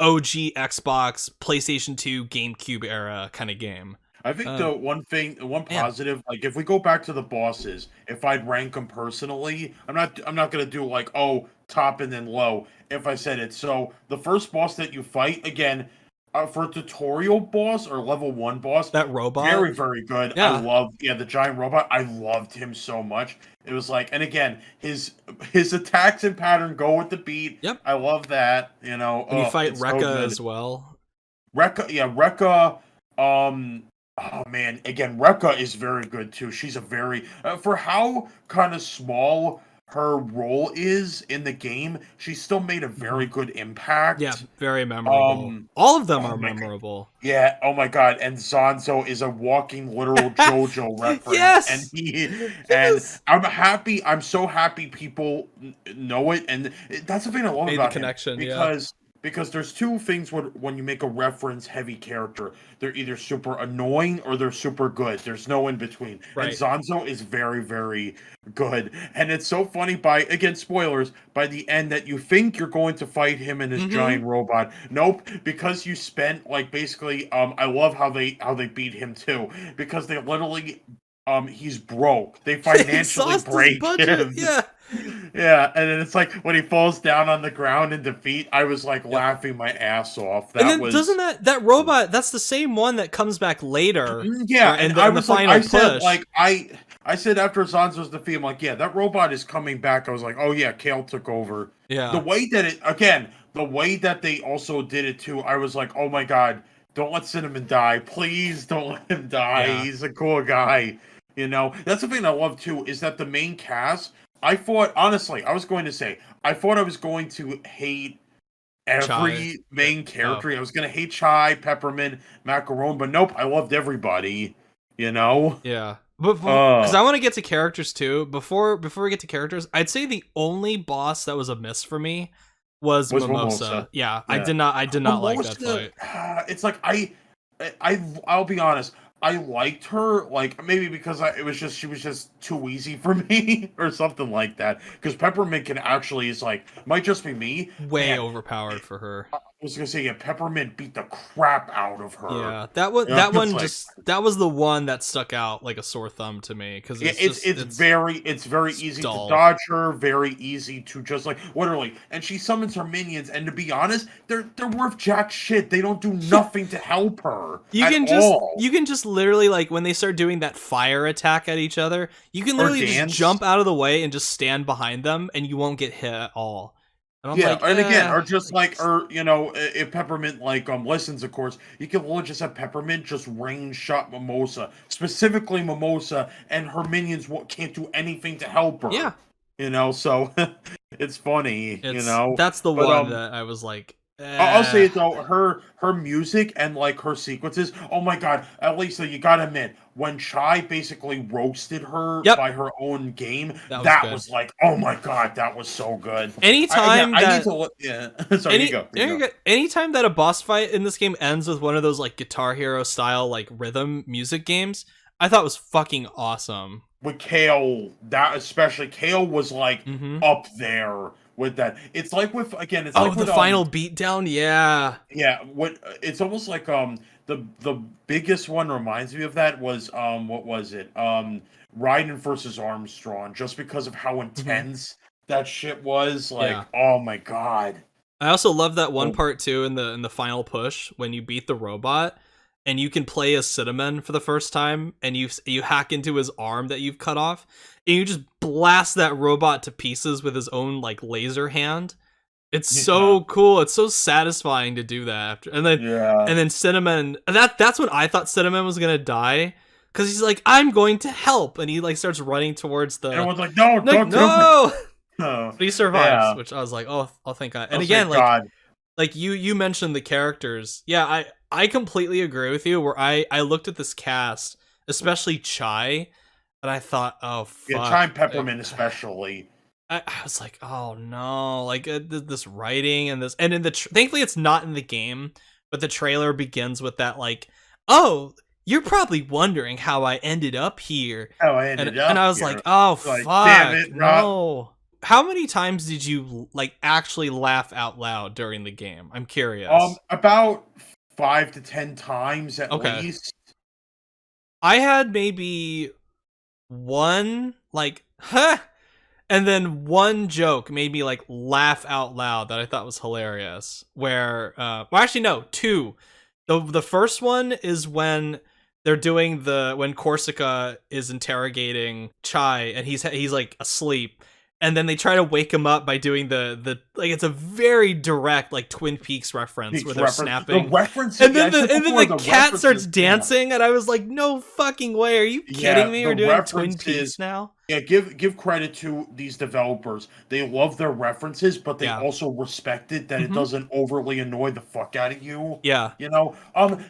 OG Xbox, PlayStation 2, GameCube era kind of game. I think the the one Man, positive, like if we go back to the bosses, if I'd rank them personally, I'm not gonna do like, oh, top and then low. If I said it, so the first boss that you fight, again, for a tutorial boss or level one boss, that robot. very good. I Yeah. love, yeah, the giant robot. I loved him so much. It was like, and again, his attacks and pattern go with the beat. Yep. I love that. You know, When you oh, fight it's so Rekka good. as well. Rekka, yeah, Rekka. Oh man, again, Rekka is very good too. She's a very for how kind of small her role is in the game, she still made a very Mhm. good Yeah, impact. very memorable. Um, All of them oh are my god. memorable. Yeah, oh my god, and Zanzo is a walking literal JoJo reference, and Yes, and yes. I'm so happy people know it, and that's the thing I love Made the about him, connection. Yeah. because there's two things when you make a reference heavy character, they're either super annoying or they're super good. There's no in between, and Right. Zanzo is very very good, and it's so funny by again spoilers by the end that you think you're going to fight him and his Mm-hmm. giant robot. Nope, because you spent like basically I love how they beat him too because they literally he's broke. They They financially exhaust his break budget. him. Yeah. Yeah, and then it's like when he falls down on the ground in defeat, I was like Yep. laughing my ass off. And That then doesn't was that robot? That's the same one that comes back later, yeah, where and in I the was like, final push. I said after Zanzo's defeat, I'm like, yeah, that robot is coming back. I was like, oh yeah, Kale took over. The Yeah. way that it again, the way that they also did it too, I was like, oh my god, don't let Cinnamon die, please don't let him die. Yeah. He's a cool guy. You know, that's the thing I love too is that the main cast. I thought honestly, I was going to say, I thought I was going to hate Chai. every main Oh. character. I was gonna hate Chai, Peppermint, Macaron, but nope, I loved everybody. You know? Yeah. But because Uh I want to get to characters too. Before we get to characters, I'd say the only boss that was a miss for me was was Mimosa. Mimosa. Yeah, Yeah. I did not like that Mimosa, fight. it's like I'll be honest. I liked her, like maybe because it was just she was just too easy for me or something like that. Because Peppermint can actually is like might just be me, Way man. overpowered for her. I was gonna say yeah, Peppermint beat the crap out of her. Yeah, You know, that it's one like just that was the one that stuck out like a sore thumb to me because yeah, it's very it's easy to dull. dodge her, very easy to just like literally. And she summons her minions, and to be honest, they're worth jack shit. They don't do nothing to help her at all. You can just literally like when they start doing that fire attack at each other, you can Or literally just dance. jump out of the way and just stand behind them and you won't get hit at all. And I'm Yeah, like, and again, or just like like, or you know, if Peppermint like listens, of course, you can literally just have Peppermint just range shot Mimosa, specifically Mimosa, and her minions can't do anything to help her. yeah, You know, so it's funny, you it's know. that's the But one that I was like, I'll say it though, her music and like her sequences. Oh my god, at least you gotta admit, when Chai basically roasted her yep, by her own game, that was that good. was like, oh my god, that was so good. Anytime I need to that look. Yeah, sorry, you go, you go. anytime that a boss fight in this game ends with one of those like Guitar Hero style like rhythm music games, I thought was fucking awesome. With Kale, that especially Kale was like Mm-hmm. up there with that. It's like with again, it's Oh, like the with final beatdown, yeah. yeah, what it's almost like the biggest one reminds me of that was what was it? Ryden versus Armstrong, just because of how Mm-hmm. intense that shit was. Yeah. Like, oh my god. I also love that one Oh, part too in the final push when you beat the robot and you can play as Cinnamon for the first time and you hack into his arm that you've cut off and you just blast that robot to pieces with his own like laser hand. It's yeah. so cool. It's so satisfying to do that after. Yeah. And then Cinnamon that's when I thought Cinnamon was going to die cuz he's like I'm going to help and he like starts running towards And the everyone's like, no, like don't do it. no. Oh, But he survives, yeah. which I was like, "Oh, thank God." And Oh, again, thank God. like you mentioned the characters. Yeah, I completely agree with you where I looked at this cast, especially Chai, and I thought, "Oh Yeah, fuck." Chime Peppermint especially. I was like, "Oh no." Like this writing and this and in the thankfully it's not in the game, but the trailer begins with that like, "Oh, you're probably wondering how I ended up here." How I ended And up I was like, here. "Oh Like, damn fuck, it, Rob. no." How many times did you like actually laugh out loud during the game? I'm curious. About 5 to 10 times at Okay. least. I had maybe one like huh and then one joke made me like laugh out loud that I thought was hilarious. Where well actually no, two. The first one is when they're doing the when Corsica is interrogating Chai and he's like asleep and then they try to wake him up by doing the like, it's a very direct like Twin Peaks reference where they're The snapping, references, and yeah, then I said before, the the cat starts references, yeah. dancing, and I was like, no fucking way, are you kidding Yeah, me? the We're doing Twin Peaks references. now? Yeah, give credit to these developers. They love their references, but they Yeah. also respect it that it Mm-hmm. doesn't overly annoy the fuck out of you. Yeah. You know,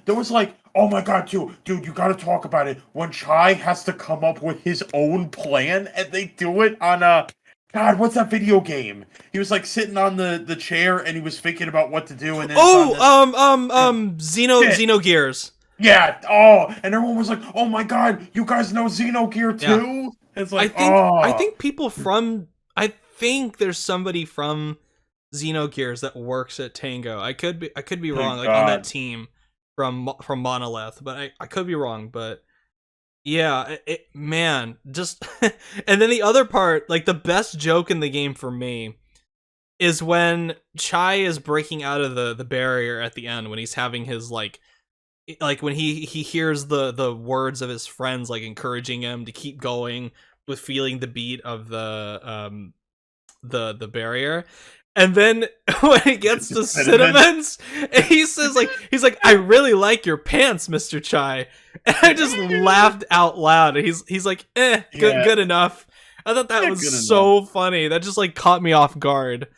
there was like, oh my god, dude, you got to talk about it when Chai has to come up with his own plan, and they do it on a. God, what's that video game? He was like sitting on the chair and he was thinking about what to do, and then it's on Oh, this shit. Xenogears. Yeah. Oh, and everyone was like, "Oh my god, you guys know Xenogear Yeah. too?" It's I like, think I oh, think people from I think there's somebody from Xenogears that works at Tango. I could be wrong, thank like on that God. team from Monolith, but I could be wrong, but yeah, man, just and then the other part, like the best joke in the game for me is when Chai is breaking out of the barrier at the end when he's having his like when he hears the words of his friends like encouraging him to keep going with feeling the beat of the barrier, and then when it gets to Cinnamon. Cinnamons, and he says like I really like your pants, Mr. Chai, and I just laughed out loud, and he's like Yeah, good enough. I thought that yeah, was good enough. so funny. That just like caught me off guard.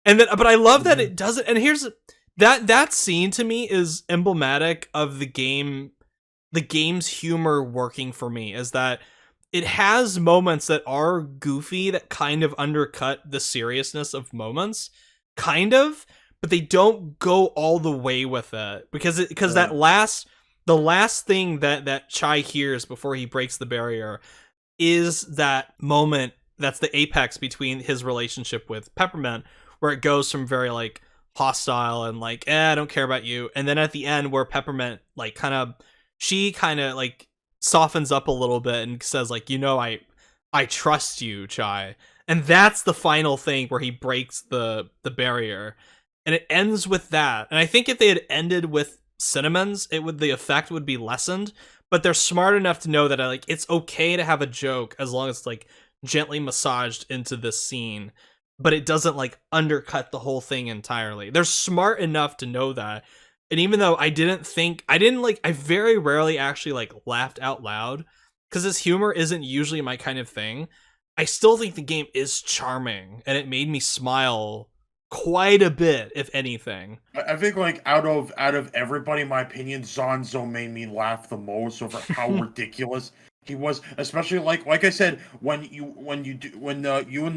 And then, but I love that it doesn't. And here's that scene to me is emblematic of the game's humor working for me. Is that it has moments that are goofy that kind of undercut the seriousness of moments, kind of, but they don't go all the way with it because Right. the last thing that Chai hears before he breaks the barrier is that moment that's the apex between his relationship with Peppermint, where it goes from very like hostile and like I don't care about you, and then at the end where Peppermint like she kind of like softens up a little bit and says like, I trust you, Chai. And that's the final thing where he breaks the barrier, and it ends with that. And I think if they had ended with Cinnamons, the effect would be lessened, but they're smart enough to know that like it's okay to have a joke as long as it's like gently massaged into this scene, but it doesn't like undercut the whole thing entirely. They're smart enough to know that. And even though I very rarely actually like laughed out loud because this humor isn't usually my kind of thing, I still think the game is charming and it made me smile quite a bit, if anything. I think like out of everybody, in my opinion, Zonzo made me laugh the most over how ridiculous he was. Especially like I said, when you and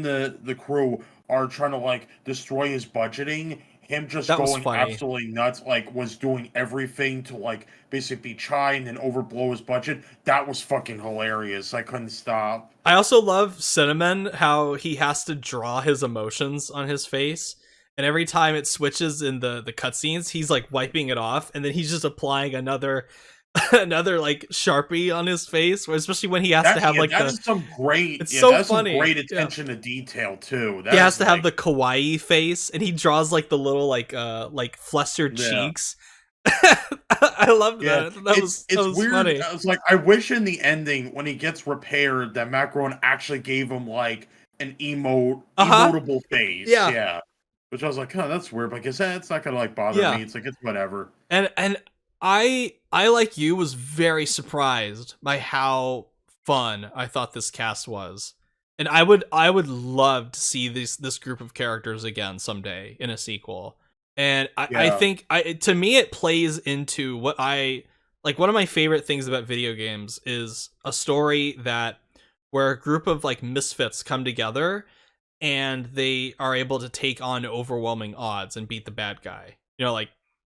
the crew are trying to like destroy his budgeting, him just That was going funny. absolutely nuts, like was doing everything to like basically try and then overblow his budget. That was fucking hilarious. I couldn't stop. I also love Cinnamon, how he has to draw his emotions on his face. And every time it switches in the cutscenes, he's like wiping it off, and then he's just applying another another like Sharpie on his face, especially when he has to have like That is some great, it's so that's some funny. great Yeah. attention to detail too. He That has is to have like, the kawaii face, and he draws like the little like flustered yeah. cheeks. I loved Yeah, that. That it's was weird. funny. I was like, I wish in the ending when he gets repaired that Macron actually gave him like an Uh-huh. emotable face. Yeah. Yeah, which I was like, oh, that's weird. But I guess it's not gonna like bother Yeah. me. It's like it's whatever. And I like you was very surprised by how fun I thought this cast was. And I would love to see this group of characters again someday in a sequel. And I Yeah, think to me it plays into what I like. One of my favorite things about video games is a story that where a group of like misfits come together and they are able to take on overwhelming odds and beat the bad guy. Like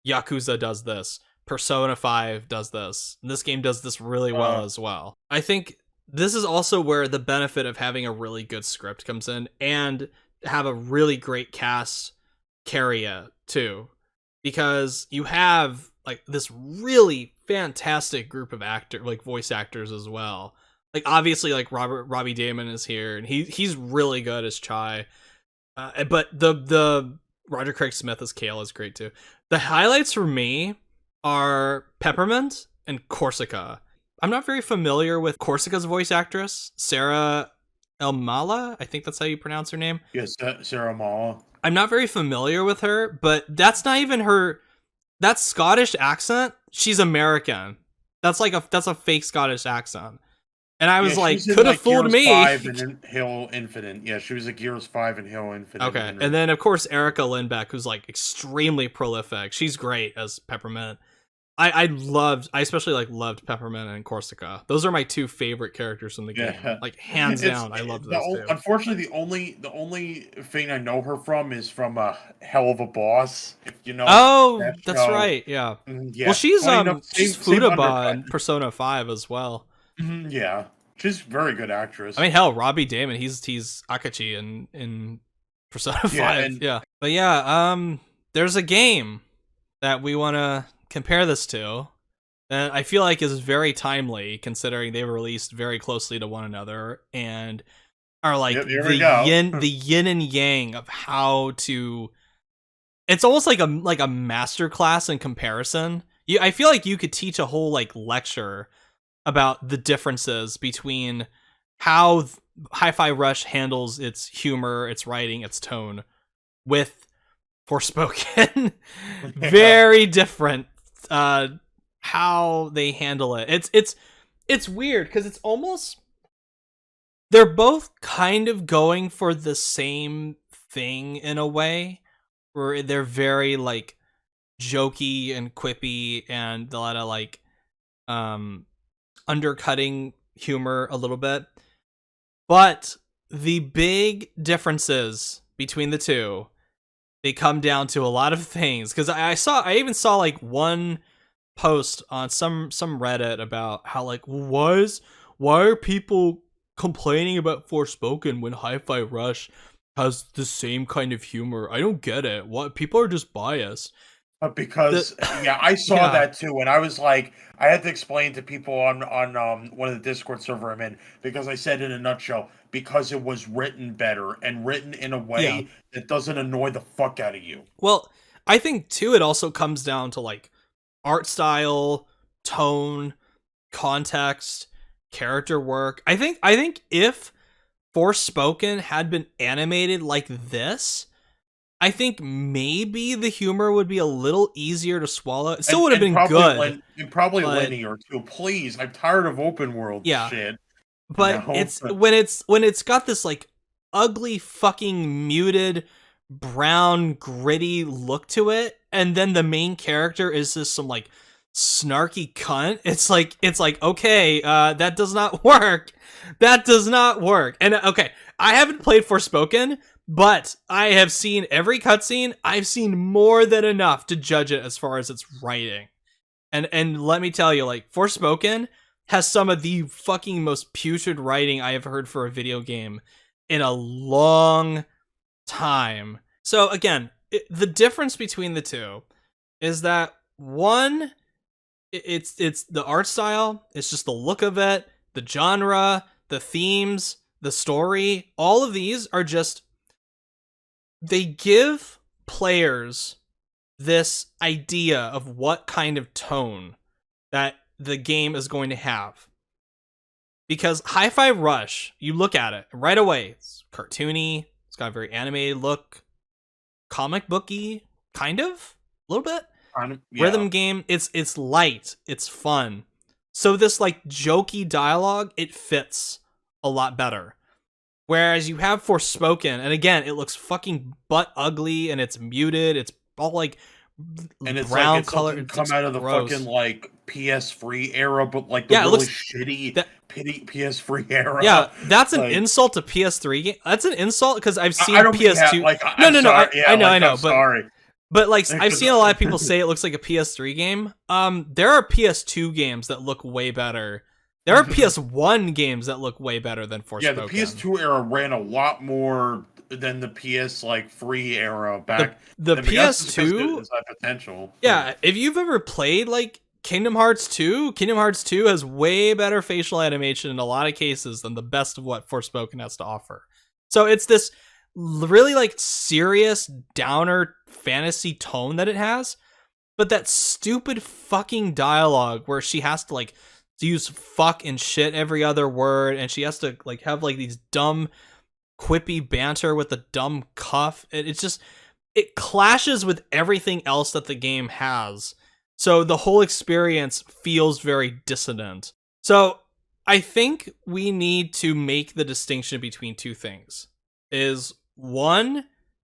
Yakuza does this, Persona 5 does this, and this game does this really well uh, as well. I think this is also where the benefit of having a really good script comes in, and have a really great cast carry it too, because you have like this really fantastic group of voice actors as well. Like obviously, like Robbie Damon is here, and he's really good as Chai. But the Roger Craig Smith as Kale is great too. The highlights for me are Peppermint and Corsica. I'm not very familiar with Corsica's voice actress, Sarah Elmala. I think that's how you pronounce her name. Yes, Sarah Mala. I'm not very familiar with her, but that's not even her. That Scottish accent. She's American. That's a fake Scottish accent. And I was Yeah, like, she's in could have like fooled Gears me. 5 and Halo Infinite. Yeah, she was at Gears 5 and Halo Infinite. Okay, and then of course Erica Lindbeck, who's like extremely prolific. She's great as Peppermint. I especially like loved Peppermint and Corsica. Those are my two favorite characters from the game. Yeah. Like hands down, I loved those two. Unfortunately, the only thing I know her from is from a Hell of a Boss. If you know. Oh, that's right. Yeah. Yeah. Well, she's she's same Futaba undercut. in Persona 5 as well. Yeah, she's a very good actress. I mean, hell, Robbie Damon, he's Akachi in Persona 5. Yeah. But yeah, there's a game that we want to compare this to that I feel like is very timely considering they were released very closely to one another and are like the yin and yang of how to. It's almost like a master class in comparison. I feel like you could teach a whole like lecture about the differences between how Hi-Fi Rush handles its humor, its writing, its tone with Forspoken. Very different how they handle it. It's weird because it's almost they're both kind of going for the same thing in a way where they're very like jokey and quippy and a lot of like undercutting humor a little bit. But the big differences between the two, they come down to a lot of things. Because I even saw like one post on some Reddit about how like why are people complaining about Forspoken when Hi-Fi Rush has the same kind of humor? I don't get it. What, people are just biased. Because I saw that too, and I was like, I had to explain to people on one of the Discord server I'm in, because I said in a nutshell, because it was written better and written in a way that doesn't annoy the fuck out of you. Well, I think too it also comes down to like art style, tone, context, character work. I think if Forspoken had been animated like this, I think maybe the humor would be a little easier to swallow. It still would have been good. Probably linear too. Please, I'm tired of open world shit. But it's when it's got this like ugly fucking muted brown gritty look to it, and then the main character is just some like snarky cunt. It's like okay, that does not work. That does not work. And okay, I haven't played Forspoken, but I have seen every cutscene. I've seen more than enough to judge it as far as its writing. And let me tell you, like, Forspoken has some of the fucking most putrid writing I have heard for a video game in a long time. So again, the difference between the two is that one, it's the art style, it's just the look of it, the genre, the themes, the story. All of these are just, they give players this idea of what kind of tone that the game is going to have. Because Hi-Fi Rush, you look at it right away, it's cartoony, it's got a very animated look, comic booky, kind of, a little bit. Rhythm game, it's light, it's fun. So this like jokey dialogue, it fits a lot better. Whereas you have Forspoken, and again, it looks fucking butt ugly, and it's muted, it's all like and it's brown like color. It's come out of the gross. Fucking like PS3 era, but like the really shitty PS3 era. Yeah, that's an insult to PS3 game. That's an insult because I've seen PS2. I know, but like I've seen a lot of people say it looks like a PS3 game. There are PS2 games that look way better. There are PS1 games that look way better than Forspoken. Yeah, the PS2 era ran a lot more than the PS like free era back. The PS2 has potential. Yeah, if you've ever played like Kingdom Hearts 2 has way better facial animation in a lot of cases than the best of what Forspoken has to offer. So it's this really like serious downer fantasy tone that it has, but that stupid fucking dialogue where she has to like to use fuck and shit every other word, and she has to like have like these dumb quippy banter with a dumb cuff. It's just, it clashes with everything else that the game has. So the whole experience feels very dissonant. So I think we need to make the distinction between two things. Is one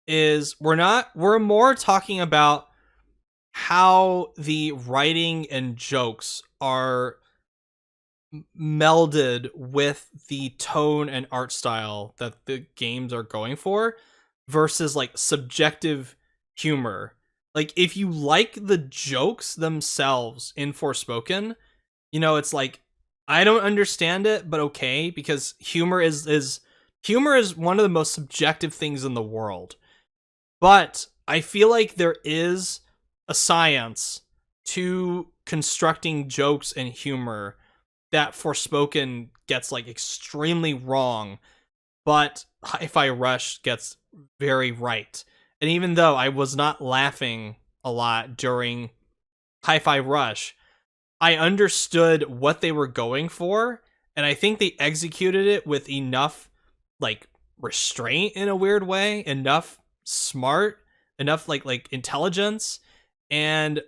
is we're more talking about how the writing and jokes are melded with the tone and art style that the games are going for versus like subjective humor. Like if you like the jokes themselves in Forspoken, it's like I don't understand it, but okay, because humor is one of the most subjective things in the world. But I feel like there is a science to constructing jokes and humor that Forspoken gets like extremely wrong, but Hi-Fi Rush gets very right. And even though I was not laughing a lot during Hi-Fi Rush, I understood what they were going for, and I think they executed it with enough like restraint in a weird way, enough smart, enough like intelligence, and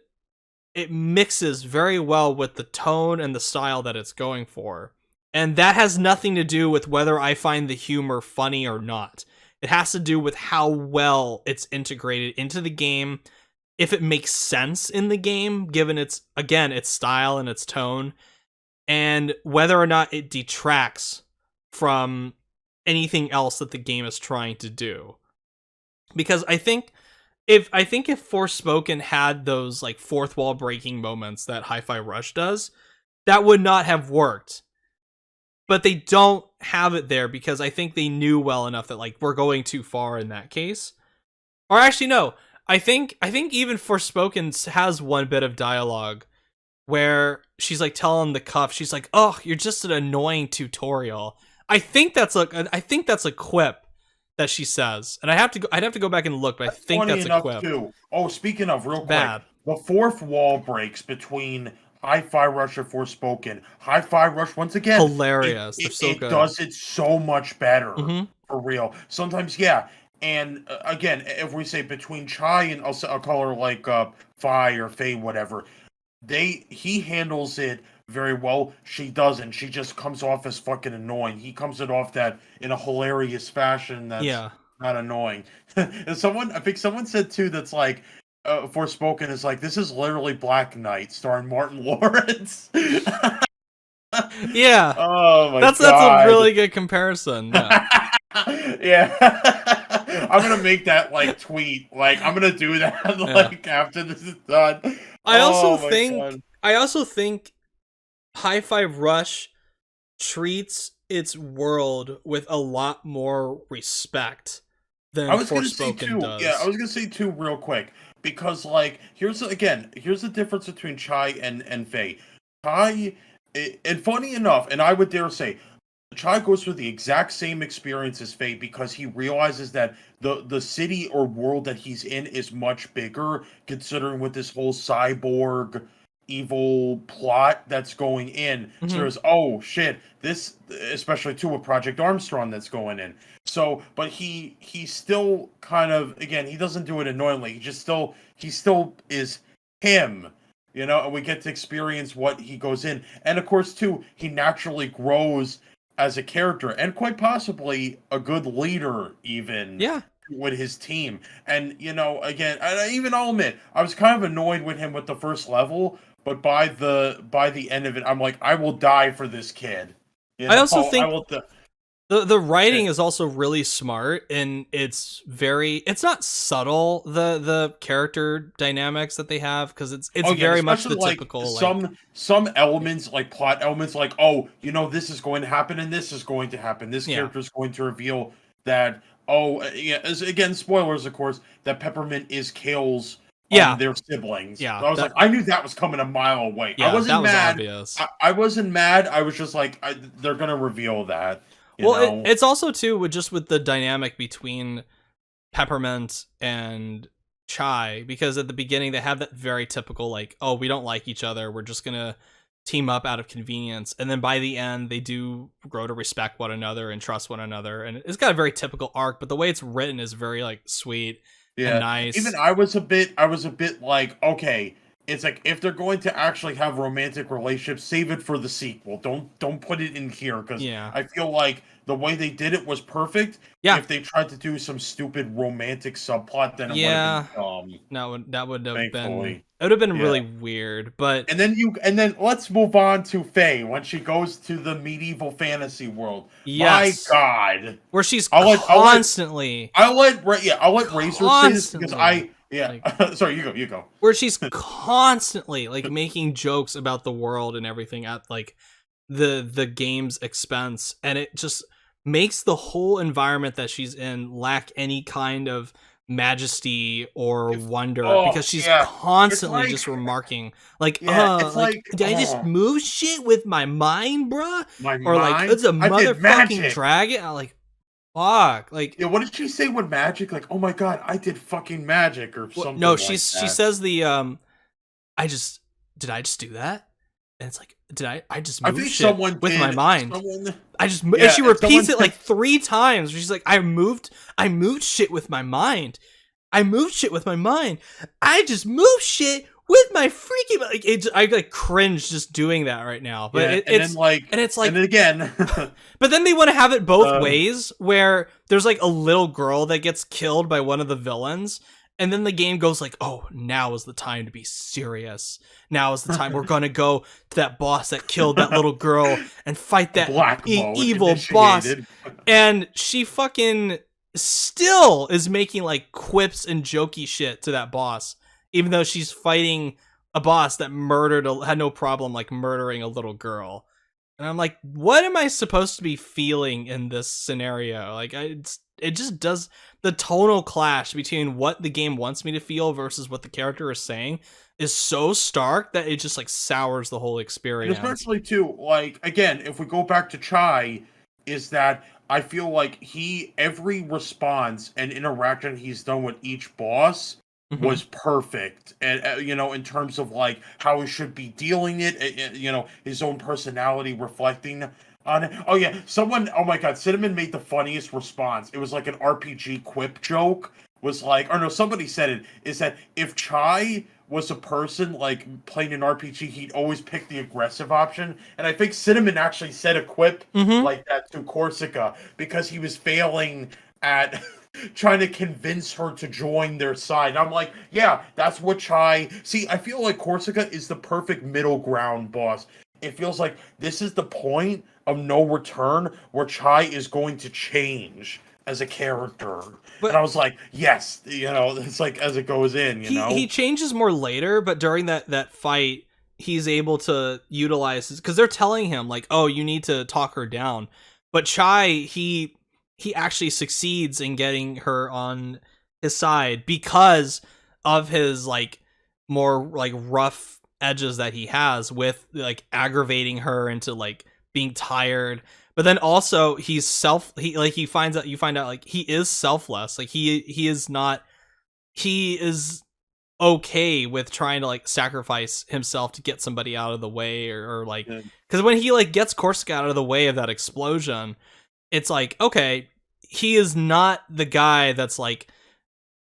it mixes very well with the tone and the style that it's going for. And that has nothing to do with whether I find the humor funny or not. It has to do with how well it's integrated into the game, if it makes sense in the game, given its style and its tone, and whether or not it detracts from anything else that the game is trying to do. Because I think if Forspoken had those like fourth wall breaking moments that Hi-Fi Rush does, that would not have worked. But they don't have it there because I think they knew well enough that like we're going too far in that case. Or actually no, I think even Forspoken has one bit of dialogue where she's like telling the cuff, she's like, "Oh, you're just an annoying tutorial." I think that's a quip that she says, and I'd have to go back and look, but I think funny that's a enough quip. too. Oh, speaking of, real quick, Bad. the fourth wall breaks between Hi-Fi Rush and Forspoken. Hi-Fi Rush, once again, Hilarious. They're so it good. does it so much better, Mm-hmm. for real. Sometimes, yeah. And again, if we say between Chai and I'll call her like Fi or Faye, whatever, he handles it very well. She doesn't. She just comes off as fucking annoying. He comes it off that in a hilarious fashion that's Yeah. not annoying. And I think someone said too, that's like, Forspoken is like, this is literally Black Knight starring Martin Lawrence. Yeah. Oh my That's a god. really good comparison. Yeah. Yeah. I'm gonna make that like tweet. Like I'm gonna do that like after this is done. I also Oh my think god. Hi-Fi Rush treats its world with a lot more respect I than was gonna say Forspoken too. Yeah, I does. was gonna say too, real quick, because like here's the difference between Chai and Faye. Chai, and funny enough, and I would dare say, Chai goes through the exact same experience as Faye because he realizes that the city or world that he's in is much bigger, considering with this whole cyborg evil plot that's going in. So Mm-hmm. there's, oh shit, this, especially too with Project Armstrong that's going in. So, but he still kind of, again, he doesn't do it annoyingly. He still is him, and we get to experience what he goes in. And of course, too, he naturally grows as a character and quite possibly a good leader, even Yeah. with his team. And again, I'll admit, I was kind of annoyed with him with the first level, but by the end of it, I'm like, I will die for this kid. I also I think will. the writing is also really smart, and it's not subtle, the character dynamics that they have, because it's Oh yeah, and very much especially the like typical like some elements, like plot elements, like, oh, this is going to happen and this is going to happen. This yeah. character is going to reveal that. Oh, yeah. Again, spoilers, of course. That Peppermint is Kale's Yeah. their siblings. Yeah. So I was like, I knew that was coming a mile away. I Yeah, that wasn't was mad. obvious. I wasn't mad. I was just like, they're gonna reveal that. You Well, know. it's also too with the dynamic between Peppermint and Chai, because at the beginning they have that very typical like, oh, we don't like each other, we're just gonna team up out of convenience, and then by the end they do grow to respect one another and trust one another, and it's got a very typical arc, but the way it's written is very like sweet and Yeah. Even nice. I was a bit like, okay, it's like if they're going to actually have romantic relationships, save it for the sequel. Don't put it in here because Yeah, I feel like the way they did it was perfect. yeah, If they tried to do some stupid romantic subplot, then it would have been yeah. dumb. No, that would have been, Thankfully, it would have been yeah. really weird, but And then let's move on to Faye when she goes to the medieval fantasy world. My yes, God, where she's I'll let I'll let constantly I'll let Razor say this because constantly like sorry, you go. where she's constantly like making jokes about the world and everything at like the game's expense, and it just makes the whole environment that she's in lack any kind of majesty or If wonder, Oh because she's yeah, it's constantly like just remarking like it's like like did I just move shit with my mind, bruh, my or like mind. it's a I did motherfucking magic. dragon. I'm like, fuck, like Yeah, what did she say with magic? Like, oh my God, I did fucking magic or what? No, something like she that. says the I just did I just do that? And it's like, did I just I move think shit someone with my did. mind? Someone, And yeah, she and someone repeats it like 3 times. She's like, I moved shit with my mind. I moved shit with my mind. I just moved shit with my freaking like. I like cringe just doing that right now. But yeah, and then it's and like, then again, but then they want to have it both uh, ways, where there's like a little girl that gets killed by one of the villains, and then the game goes like, "Oh, now is the time to be serious. Now is the time we're gonna go to that boss that killed that little girl and fight that black mode evil boss." initiated. And she fucking still is making like quips and jokey shit to that boss, even though she's fighting a boss that had no problem like murdering a little girl. And I'm like, what am I supposed to be feeling in this scenario? Like, it just does, the tonal clash between what the game wants me to feel versus what the character is saying is so stark that it just like sours the whole And experience. especially too, like again, if we go back to Chai, is that I feel like every response and interaction he's done with each boss Hmm. was perfect, and in terms of like how he should be dealing it, his own personality reflecting on it. Oh yeah, oh my God, Cinnamon made the funniest response. It was like an RPG quip joke. Was like, or no, somebody said it. Is that if Chai was a person like playing an RPG, he'd always pick the aggressive option. And I think Cinnamon actually said a quip Hmm. like that to Corsica because he was failing at trying to convince her to join their side. And I'm like, yeah, that's what Chai. See, I feel like Corsica is the perfect middle ground boss. It feels like this is the point of no return where Chai is going to change as a character. And But I was like, yes, it's like as it goes in, he changes more later, but during that fight, he's able to utilize because they're telling him like, "Oh, you need to talk her down." But Chai, he actually succeeds in getting her on his side because of his like more like rough edges that he has with like aggravating her into like being tired. But then also he finds out, you find out like he is selfless, like he is not, he is okay with trying to like sacrifice himself to get somebody out of the way, or like, Yeah. because when he like gets Corsica out of the way of that explosion, it's like, okay, he is not the guy that's like,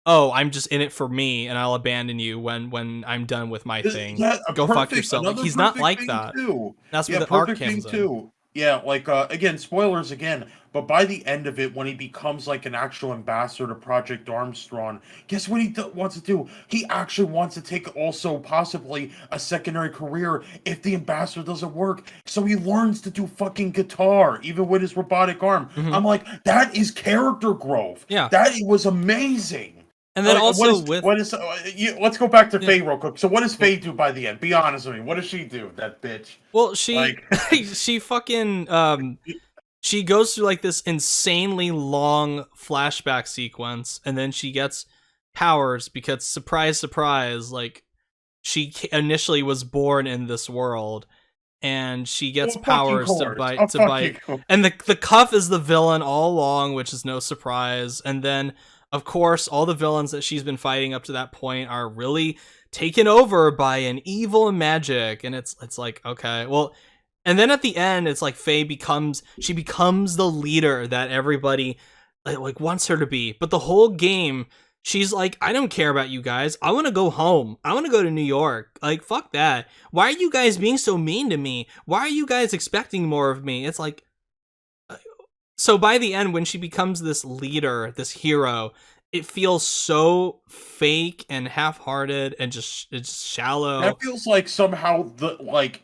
oh, I'm just in it for me and I'll abandon you when I'm done with my thing, Yeah, go fuck yourself. Like, another he's not perfect like thing that. too. That's where Yeah, the arc perfect thing comes in. too. Yeah, like again, spoilers again, but by the end of it, when he becomes like an actual ambassador to Project Armstrong, guess what he wants to do? He actually wants to take also possibly a secondary career if the ambassador doesn't work. So he learns to do fucking guitar, even with his robotic arm. Hmm. I'm like, that is character growth. Yeah. That was amazing. And then also Let's go back to yeah, Faye real quick. So what does well, Faye do by the end? Be honest with me. What does she do? That bitch. well Like, she she fucking she goes through like this insanely long flashback sequence, and then she gets powers because, surprise surprise, like she initially was born in this world, and she gets a fucking powers course. A to bite, fucking course. and the cuff is the villain all along, which is no surprise. And then of course, all the villains that she's been fighting up to that point are really taken over by an evil magic, and it's like, okay, well, and then at the end, it's like Faye becomes the leader that everybody like wants her to be, but the whole game she's like, I don't care about you guys. I want to go home. I want to go to New York. Like, fuck that. Why are you guys being so mean to me? Why are you guys expecting more of me? It's like, so by the end, when she becomes this leader, this hero, it feels so fake and half-hearted and just it's That shallow. feels like somehow like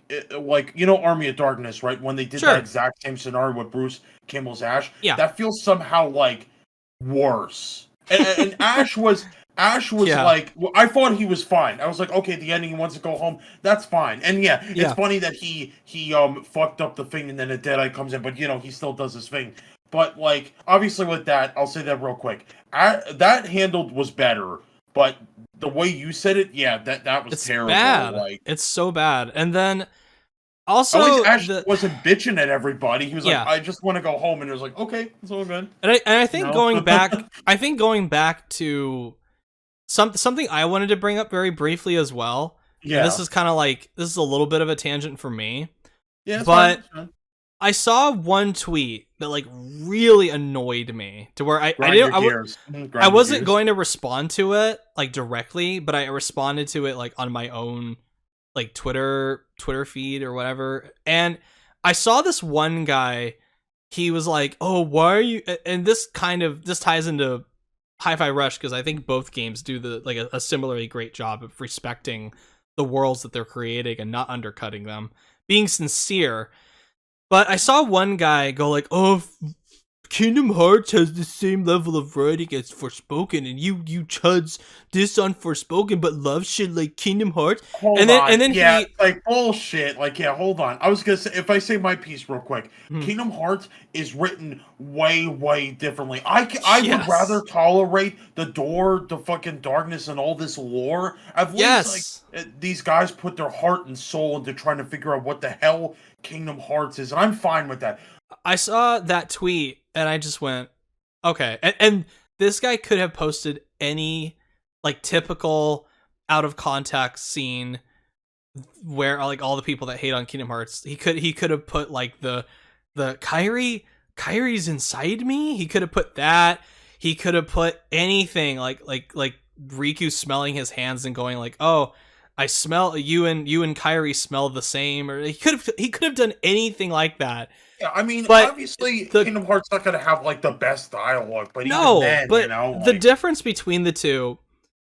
you know Army of Darkness, right? When they did that Sure. exact same scenario with Bruce Campbell's Ash, Yeah. that feels somehow like worse. And Ash was Yeah. like, well, I thought he was fine. I was like, okay, the ending, he wants to go home. That's fine. And yeah, it's Yeah. funny that he fucked up the thing, and then a Deadeye comes in, but you know he still does his thing. But like, obviously with that, I'll say that real quick. That handled was better, but the way you said it, yeah, that was It's terrible. bad. Like, It's so bad. And then at least also Ash wasn't bitching at everybody. He was like, yeah. I just want to go home, and it was like, okay, it's all good. And I think No. going back to something I wanted to bring up very briefly as well. And Yeah. this is a little bit of a tangent for me, Yeah, it's fine. but It's fine. I saw one tweet that like really annoyed me to where I Grind didn't your gears. Grind I your wasn't gears. going to respond to it like directly, but I responded to it like on my own like Twitter feed or whatever. And I saw this one guy, he was like, "Oh, why are you?" And this ties into Hi-Fi Rush because I think both games do a similarly great job of respecting the worlds that they're creating and not undercutting them, being sincere. But I saw one guy go like, "Oh, Kingdom Hearts has the same level of writing as Forspoken, and you chuds this on Forspoken, but love shit like Kingdom Hearts." Hold And on. then Yeah, he, like bullshit. Like, yeah, hold on. I was gonna say, if I say my piece real quick, hmm, Kingdom Hearts is written way, way differently. I would rather yes, tolerate the door, the fucking darkness, and all this lore. At least, like, yes. these guys put their heart and soul into trying to figure out what the hell Kingdom Hearts is, and I'm fine with that. I saw that tweet and I just went, okay. And this guy could have posted any like typical out of context scene where like all the people that hate on Kingdom Hearts, he could have put like the Kyrie's inside me. He could have put that. He could have put anything like Riku smelling his hands and going like, "Oh, I smell you and Kyrie smell the same," or he could have done anything like that. Yeah, I mean, But obviously, the Kingdom Hearts not gonna have like the best dialogue, but even no, then, but the like, difference between the two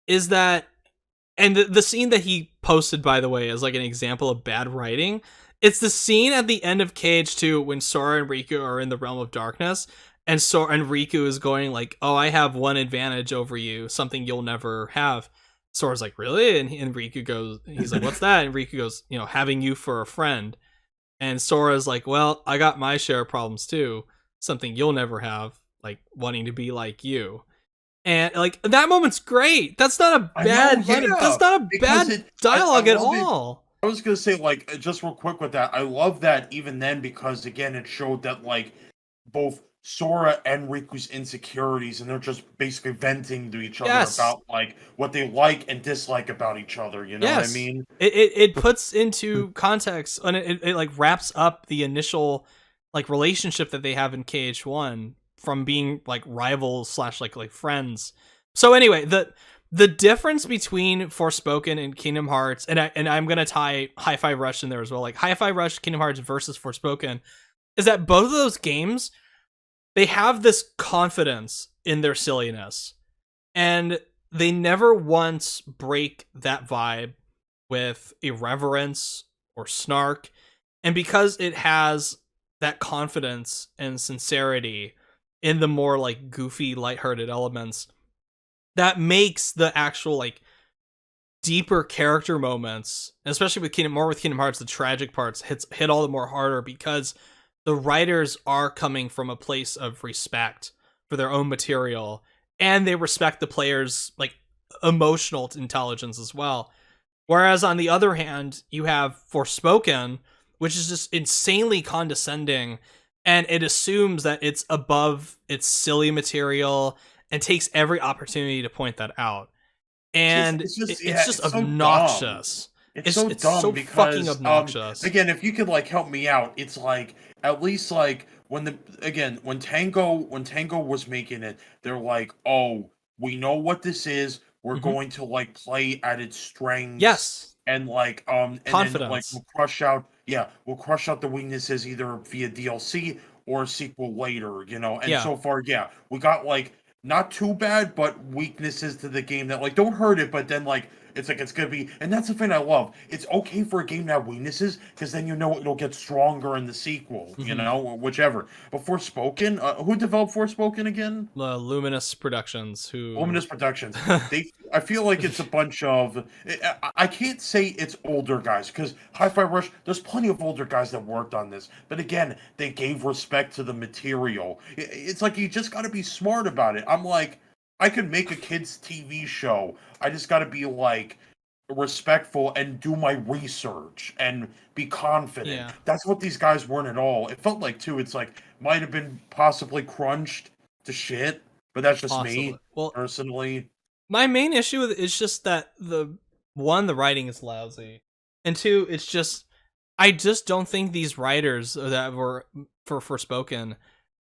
is that, and the scene that he posted, by the way, is like an example of bad writing. It's the scene at the end of KH2 when Sora and Riku are in the realm of darkness, and Riku is going like, "Oh, I have one advantage over you, something you'll never have." Sora's like, "Really?" And Riku goes, he's like, "What's that?" And Riku goes, "Having you for a friend." And Sora's like, "Well, I got my share of problems too, something you'll never have, like wanting to be like you." And like that moment's great. That's not a I know, bad yeah, that's not a because bad it, I dialogue at love it. all. I was gonna say, like, just real quick with that, I love that even then because again, it showed that like both Sora and Riku's insecurities, and they're just basically venting to each other Yes. about like what they like and dislike about each other. You know what I Yes. mean? It puts into context and it like wraps up the initial like relationship that they have in KH1 from being like rivals slash like friends. So anyway, the difference between Forspoken and Kingdom Hearts, and I'm gonna tie Hi-Fi Rush in there as well. Like Hi-Fi Rush, Kingdom Hearts versus Forspoken, is that both of those games, they have this confidence in their silliness, and they never once break that vibe with irreverence or snark. And because it has that confidence and sincerity in the more like goofy, lighthearted elements, that makes the actual like deeper character moments, and especially with Kingdom Hearts, the tragic parts hit all the more harder because the writers are coming from a place of respect for their own material, and they respect the players' like emotional intelligence as well. Whereas on the other hand, you have Forspoken, which is just insanely condescending, and it assumes that it's above its silly material and takes every opportunity to point that out. And it's just it's so dumb. obnoxious. It's It's so it's dumb so fucking because obnoxious. again, if you could like help me out, it's like at least like when Tango was making it, they're like, "Oh, we know what this is. We're Hmm. going to like play at its strengths Yes, and then like confidence. we'll crush out the weaknesses either via DLC or a sequel later, you know." And Yeah, so far, yeah, we got like not too bad, but weaknesses to the game that like don't hurt it, but then like it's gonna be, and that's the thing I love. It's okay for a game to have weaknesses because then you know it'll get stronger in the sequel, you hmm. know, or whichever. But Forspoken, who developed Forspoken again? Luminous Productions, who Luminous Productions. I feel like it's a bunch of. I can't say it's older guys because Hi-Fi Rush. There's plenty of older guys that worked on this, but again, they gave respect to the material. It's like you just got to be smart about it. I'm like, I could make a kids' TV show. I just got to be like respectful and do my research and be confident. yeah, That's what these guys weren't at all. It felt like too. It's like might have been possibly crunched to shit, but that's just possibly. me Well, personally. my main issue with it is just that the writing is lousy, and two, it's just I just don't think these writers that were for Forspoken,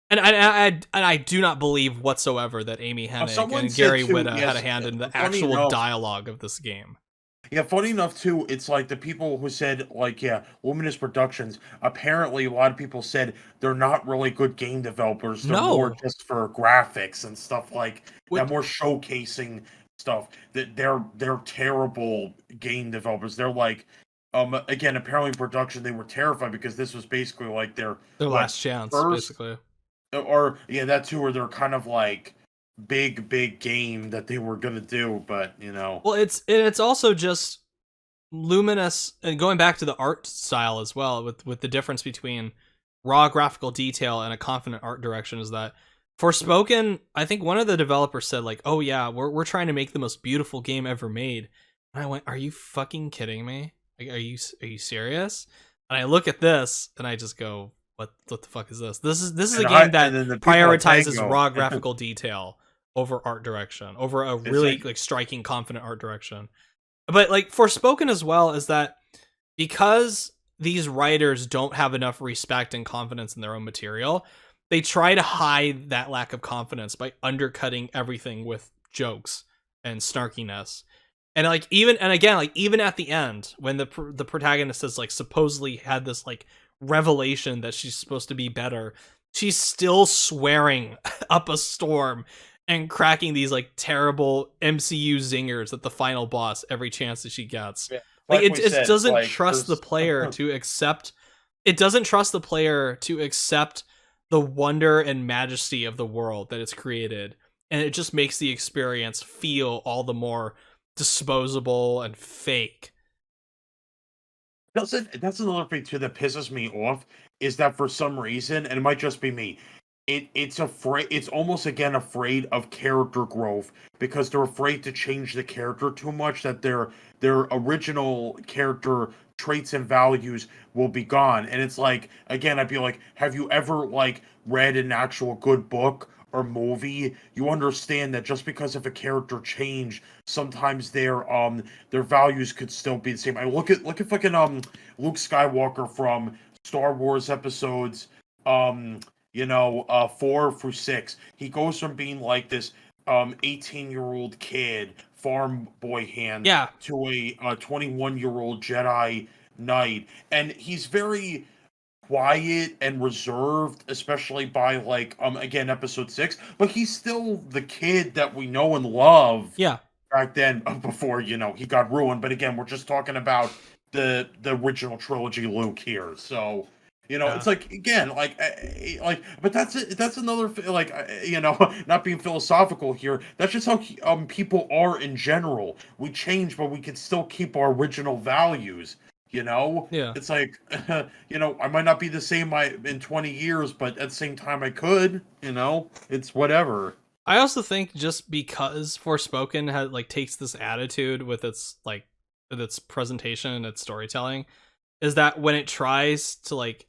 and I do not believe whatsoever that Amy Hennig Someone and said Gary too. Whitta had a Yes, hand in the funny actual enough. dialogue of this game. Yeah, funny enough too. It's like the people who said like yeah, Luminous Productions. Apparently, a lot of people said they're not really good game developers. They're more No, just for graphics and stuff like that, what? more showcasing stuff. That they're terrible game developers. They're like again apparently in production they were terrified because this was basically like their Their what last chance, first basically. or yeah that too, or they're kind of like big game that they were gonna do, but you know. Well, it's also just luminous, and going back to the art style as well, with the difference between raw graphical detail and a confident art direction is that Forspoken, I think one of the developers said like, "Oh yeah, we're trying to make the most beautiful game ever made." And I went, "Are you fucking kidding me? Like, are you serious?" And I look at this and I just go, "What the fuck is this? This is a game And that then the people at prioritizes Tango, raw graphical detail over art direction, over a it's really like like striking confident art direction." But like Forspoken as well is that because these writers don't have enough respect and confidence in their own material, they try to hide that lack of confidence by undercutting everything with jokes and snarkiness. And like even and again like even at the end when the protagonist has like supposedly had this like revelation that she's supposed to be better, she's still swearing up a storm and cracking these like terrible MCU zingers at the final boss every chance that she gets. yeah, Like like we it said, doesn't like trust the there's player to accept it doesn't trust the player to accept the wonder and majesty of the world that it's created, and it just makes the experience feel all the more disposable and fake. doesn't that's another thing too that pisses me off is that for some reason, and it might just be me, it's almost again afraid of character growth because they're afraid to change the character too much that their original character traits and values will be gone. And it's like again I'd be like, have you ever like read an actual good book or movie? You understand that just because if a character changed, sometimes their values could still be the same. I look at fucking Luke Skywalker from Star Wars episodes um 4 through 6. He goes from being like this 18-year-old kid farm boy hand Yeah, to a 21-year-old Jedi knight, and he's very quiet and reserved, especially by like again episode 6, but he's still the kid that we know and love yeah. back then, before he got ruined. But again, we're just talking about the original trilogy Luke here. So Yeah. it's like again, like, but that's it. That's another like, not being philosophical here. That's just how people are in general. We change, but we can still keep our original values. Yeah. It's like, I might not be the same in 20 years, but at the same time, I could. It's whatever. I also think just because Forspoken has like takes this attitude with its presentation and its storytelling is that when it tries to like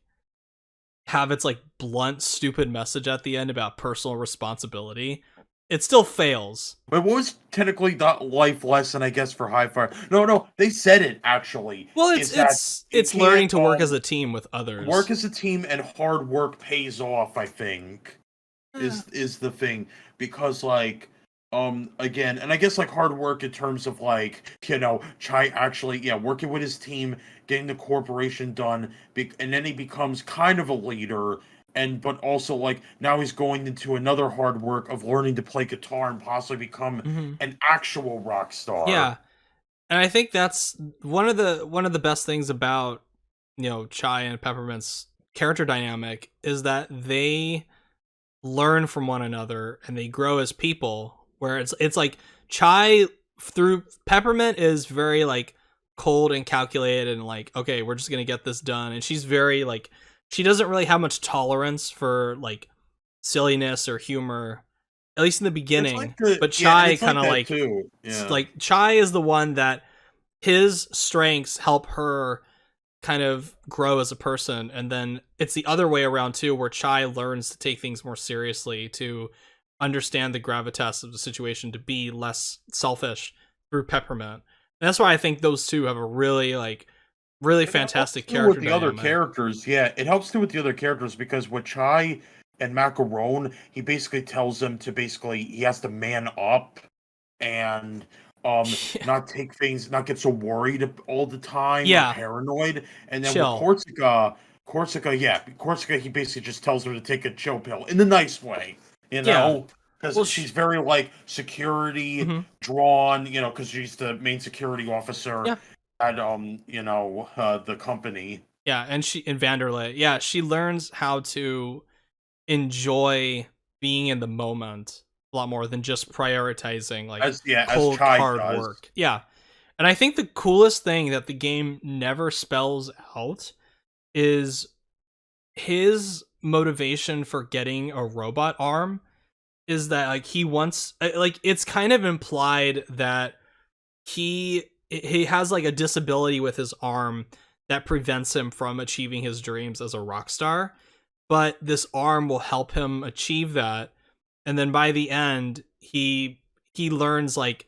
have its like blunt stupid message at the end about personal responsibility, it still fails. But what was technically the life lesson, I guess, for High Fire? No, they said it actually. Well, Is that you it's learning can't to work as a team with work others. as a team and hard work pays off, I think. Eh. Is the thing, because like again, and I guess like hard work in terms of like, Chai actually, yeah, working with his team, getting the corporation done, and then he becomes kind of a leader, and but also like now he's going into another hard work of learning to play guitar and possibly become Mhm. an actual rock star. Yeah, and I think that's one of the best things about, Chai and Peppermint's character dynamic is that they learn from one another and they grow as people. Where it's like Chai through Peppermint is very like cold and calculated and like, okay, we're just gonna get this done, and she's very like, she doesn't really have much tolerance for like silliness or humor, at least in the It's like beginning. the But yeah, and Chai it's kind like of that like, too. Yeah. Chai is the one that his strengths help her kind of grow as a person, and then it's the other way around too, where Chai learns to take things more seriously, to understand the gravitas of the situation, to be less selfish through Peppermint. And that's why I think those two have a really It helps fantastic too with character the other dynamic. characters. Yeah, it helps too with the other characters because with Chai and Macaron, he basically tells them to basically he has to man up and Yeah, not get so worried all the time or yeah, paranoid. And then with chill. Corsica, he basically just tells her to take a chill pill in the nice way, Yeah, because well, she's very like security mhm. drawn, because she's the main security officer Yeah, at the company. yeah, and she in Vanderlei, yeah, she learns how to enjoy being in the moment a lot more than just prioritizing like As cold Chai hard does. work. Yeah. And I think the coolest thing that the game never spells out is his motivation for getting a robot arm, is that like he wants, like it's kind of implied that he has like a disability with his arm that prevents him from achieving his dreams as a rock star, but this arm will help him achieve that. And then by the end, he learns like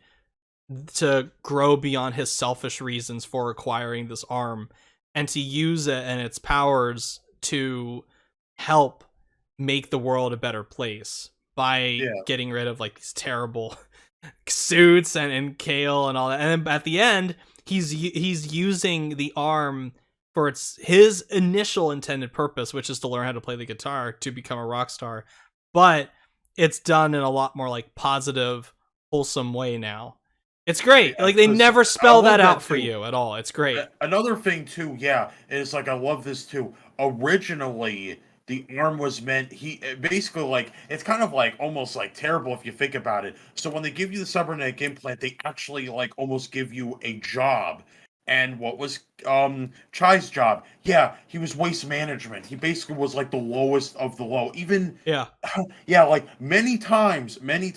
to grow beyond his selfish reasons for acquiring this arm, and to use it and its powers to help make the world a better place by Yeah. getting rid of like these terrible suits and Kale and all that. And then at the end, he's using the arm for his initial intended purpose, which is to learn how to play the guitar to become a rock star. But it's done in a lot more like positive, wholesome way now. It's Yeah, great. Like they because never I spell love that out that for too. you at all. It's great. Another thing too, yeah, is like I love this too. Originally, the arm was meant he basically like it's kind of like almost like terrible if you think about it. So when they give you the cybernetic implant, they actually like almost give you a job. And what was Chai's job? Yeah, he was waste management. He basically was like the lowest of the low. Even Yeah. yeah, like many times, many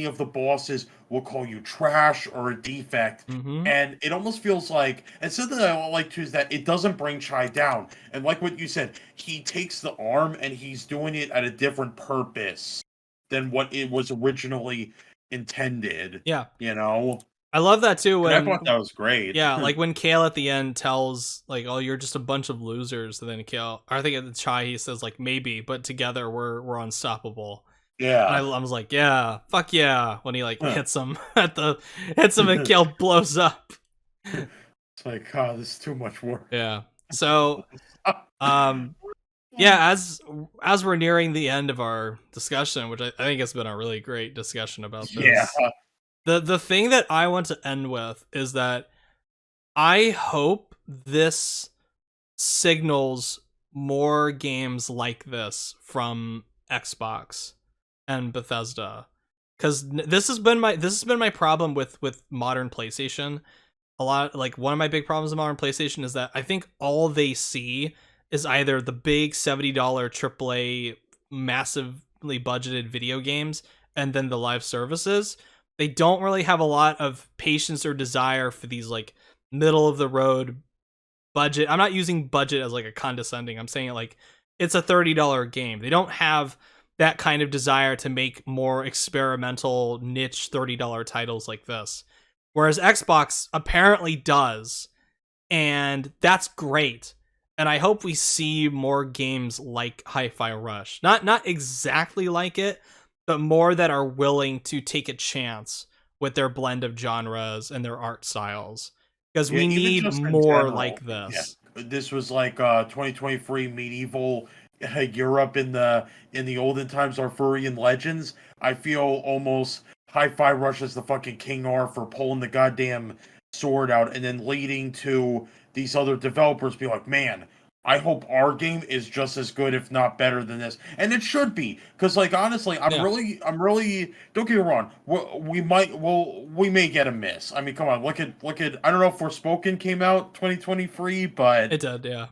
of the bosses will call you trash or a defect, Mm-hmm. and it almost feels like. And something that I like too is that it doesn't bring Chai down. And like what you said, he takes the arm and he's doing it at a different purpose than what it was originally intended. Yeah. You know, I love that too and I thought when, that was great. yeah, like when Kale at the end tells like, "Oh, you're just a bunch of losers," and then Kale, I think at the Chai he says like, "Maybe, but together we're unstoppable." And Yeah. I was like, "Yeah, fuck yeah!" When he like hits him hits him and Kale blows up. It's like, oh, this is too much work. Yeah. So, um, yeah, as we're nearing the end of our discussion, which I think has been a really great discussion about Yeah. this, the thing that I want to end with is that I hope this signals more games like this from Xbox and Bethesda, because this has been my problem with modern PlayStation. A lot, like one of my big problems with modern PlayStation is that I think all they see is either the big $70 AAA massively budgeted video games and then the live services. They don't really have a lot of patience or desire for these like middle of the road budget. I'm not using budget as like a condescending. I'm saying it like it's a $30 game. They don't have that kind of desire to make more experimental niche $30 titles like this. Whereas Xbox apparently does, and that's great. And I hope we see more games like Hi-Fi Rush. Not exactly like it, but more that are willing to take a chance with their blend of genres and their art styles. Because Yeah, we even need just in more general. like Yeah, this. this was like 2023 medieval Europe in the olden times, Arthurian legends. I feel almost Hi-Fi Rush as the fucking King Arthur pulling the goddamn sword out, and then leading to these other developers be like, man, I hope our game is just as good, if not better than this, and it should be. Because, like, honestly, Yeah, I'm really. Don't get me wrong. We may get a miss. I mean, come on, look at. I don't know if Forspoken came out 2023, but it did, yeah.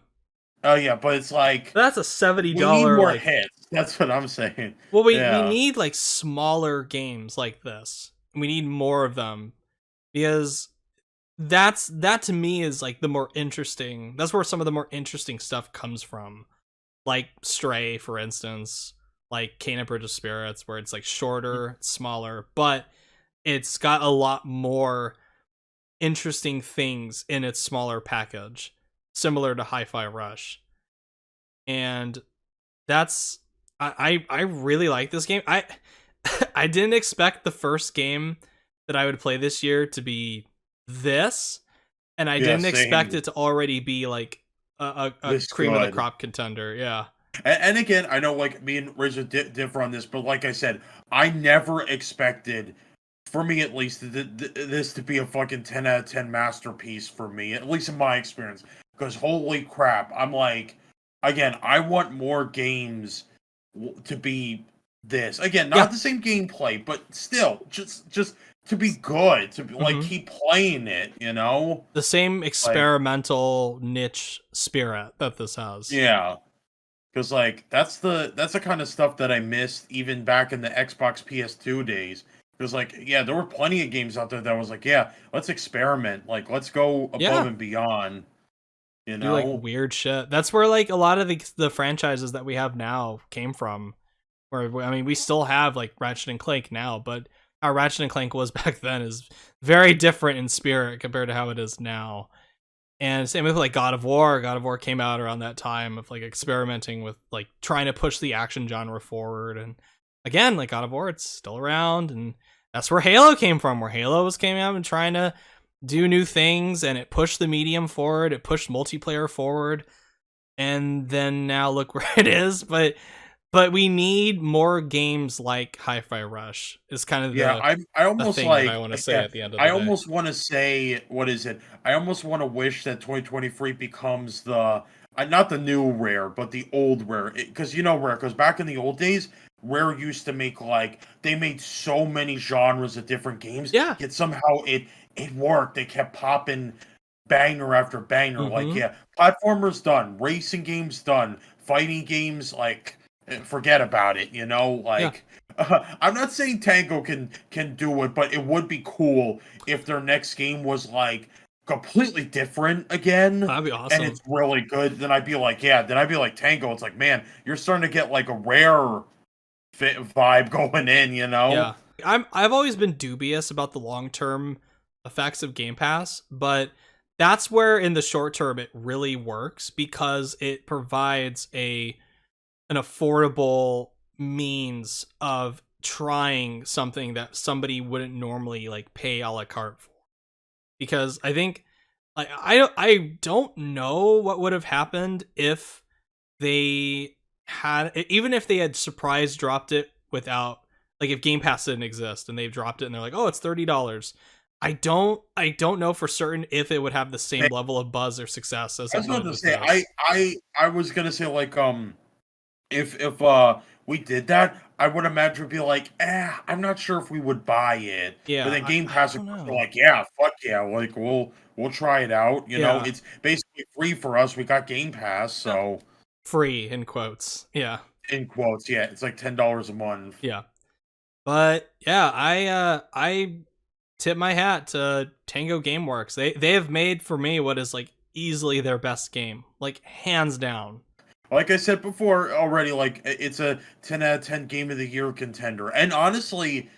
oh yeah, but it's like That's a $70 we need more like hits. That's what I'm saying. well we Yeah, need like smaller games like this. We need more of them because that to me is like the more interesting. That's where some of the more interesting stuff comes from. Like Stray, for instance, like Kena Bridge of Spirits, where it's like shorter, smaller, but it's got a lot more interesting things in its smaller package, similar to Hi-Fi Rush. And that's I really like this game. I I didn't expect the first game that I would play this year to be this, and I yeah, didn't expect same. it to already be like a This cream of the good. crop contender. Yeah. And again, I know like me and Rizzo differ on this, but like I said, I never expected, for me at least, this to be a fucking 10 out of 10 masterpiece for me, at least in my experience. Because holy crap, I'm like, again, I want more games to be this. Again, Yeah. not the same gameplay, but still, just to be good, to be, like Hmm. keep playing it, you know? The same Like, experimental niche spirit that this has. yeah. Because like that's the kind of stuff that I missed even back in the Xbox PS2 days. Because like yeah, there were plenty of games out there that was like yeah, let's experiment, like let's go above Yeah. and beyond. You Do like know? weird shit. That's where like a lot of the franchises that we have now came from. Where I mean, we still have like Ratchet and Clank now, but how Ratchet and Clank was back then is very different in spirit compared to how it is now. And same with like God of War. God of War came out around that time of like experimenting with like trying to push the action genre forward. And again, like God of War, it's still around, and that's where Halo came from. Where Halo was came out and trying to do new things, and it pushed the medium forward. It pushed multiplayer forward, and then now look where it is. But we need more games like Hi-Fi Rush. Is kind of Yeah, I the almost thing that I like want to say yeah, at the end of I the day. almost want to say what is it? I almost want to wish that 2023 becomes the not the new Rare, but the old Rare. Because you know Rare, because back in the old days, Rare used to make like they made so many genres of different games, Yeah. yet somehow it worked. They kept popping banger after banger. Like Mm-hmm. yeah, platformers done, racing games done, fighting games like forget about it. You know, Yeah. like I'm not saying Tango can do it, but it would be cool if their next game was like completely different again, That'd be and awesome. it's really good. Then I'd be like, yeah. Then I'd be like Tango. It's like, man, you're starting to get like a rare vibe going in, you know? Yeah. I've always been dubious about the long-term effects of Game Pass, but that's where in the short term it really works because it provides an affordable means of trying something that somebody wouldn't normally like pay a la carte for. Because I think like I don't know what would have happened if they had, even if they had surprise dropped it without, like if Game Pass didn't exist and they've dropped it and they're like, oh, it's $30. I don't know for certain if it would have the same level of buzz or success as I it was about would to with say, this. I was gonna say like if we did that, I would imagine it'd be like, I'm not sure if we would buy it. But Yeah, then I, Game I Pass of don't course are know. like, yeah, fuck yeah, like we'll try it out. You know, Yeah, it's basically free for us. We got Game Pass, yeah. so Free in quotes. Yeah, in quotes, yeah, it's like $10 a month. yeah. But yeah, I tip my hat to Tango Gameworks. They have made for me what is like easily their best game, like hands down. Like I said before already, like it's a 10 out of 10 game of the year contender. And honestly,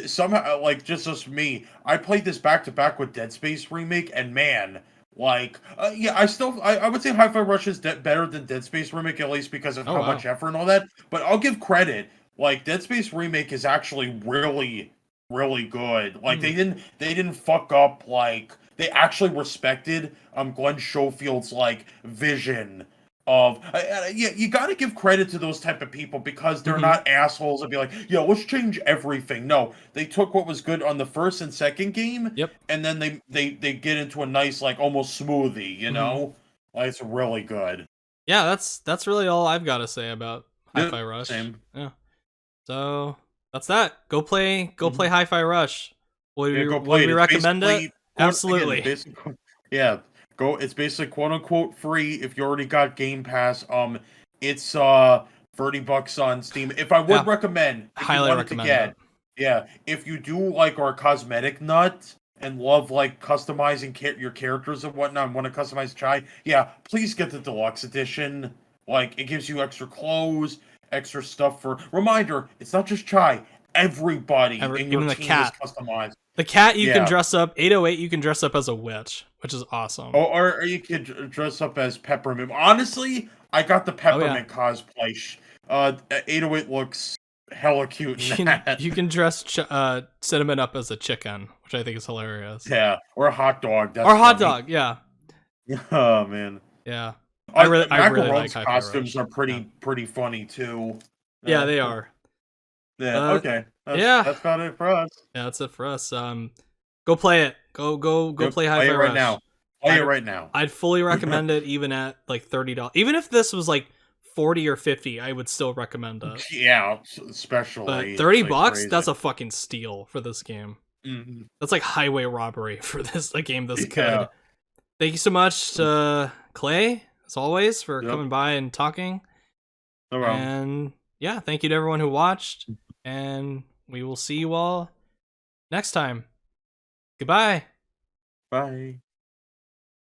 somehow like just me, I played this back to back with Dead Space remake, and man, like yeah, I would say Hi-Fi Rush is better than Dead Space remake, at least because of Oh how wow. much effort and all that. But I'll give credit. Like Dead Space remake is actually really good. Like Hmm. they didn't fuck up. Like they actually respected Glenn Schofield's like vision of yeah, you got to give credit to those type of people because they're Hmm. not assholes and be like, yo, let's change everything. No, they took what was good on the first and second game, Yep. and then they get into a nice like almost smoothie, you Hmm. know, like it's really good. Yeah, that's really all I've got to say about Yeah, Hi-Fi Rush. same. Yeah. So that's that. Go play Mhm. Hi-Fi Rush. Yeah, go Would play it. we It's recommend it? basically again, Absolutely. yeah, go. It's basically quote unquote free if you already got Game Pass. It's $30 on Steam. If I would Yeah, recommend, if you highly wanted to recommend it. get, yeah, if you do like our cosmetic nut and love like customizing your characters and whatnot, and want to customize Chai, yeah, please get the deluxe edition. Like it gives you extra clothes, extra stuff for reminder. It's not just Chai. Everybody in your Even the team is cat. customized. The cat you can Yeah. dress up 808 you can dress up as a witch, which is awesome. Or you could dress up as Peppermint. Honestly, I got the Oh yeah. Peppermint cosplay. 808 looks hella cute in that. You can dress Cinnamon up as a chicken, which I think is hilarious. Yeah, or a hot dog. That's Or hot funny. dog, yeah. Oh man. Yeah. I really like Macarone's Hi-Fi costumes Rush. are Yeah. pretty funny too. Yeah, Yeah. they are. Yeah. But Okay. yeah. That's about it for us. Yeah, that's it for us. Go play it. Go Yep. play Play it Hi-Fi right now. Rush. Play it I'd right now. I'd fully recommend it even at like $30. Even if this was like 40 or 50, I would still recommend it. Yeah, But especially it's like $30, crazy. that's a fucking steal for this game. Mhm. That's like highway robbery for a game this Yeah. good. Thank you so much, Clay, as always, for Yep. coming by and talking. No problem. And yeah, thank you to everyone who watched. And we will see you all next time. Goodbye. Bye.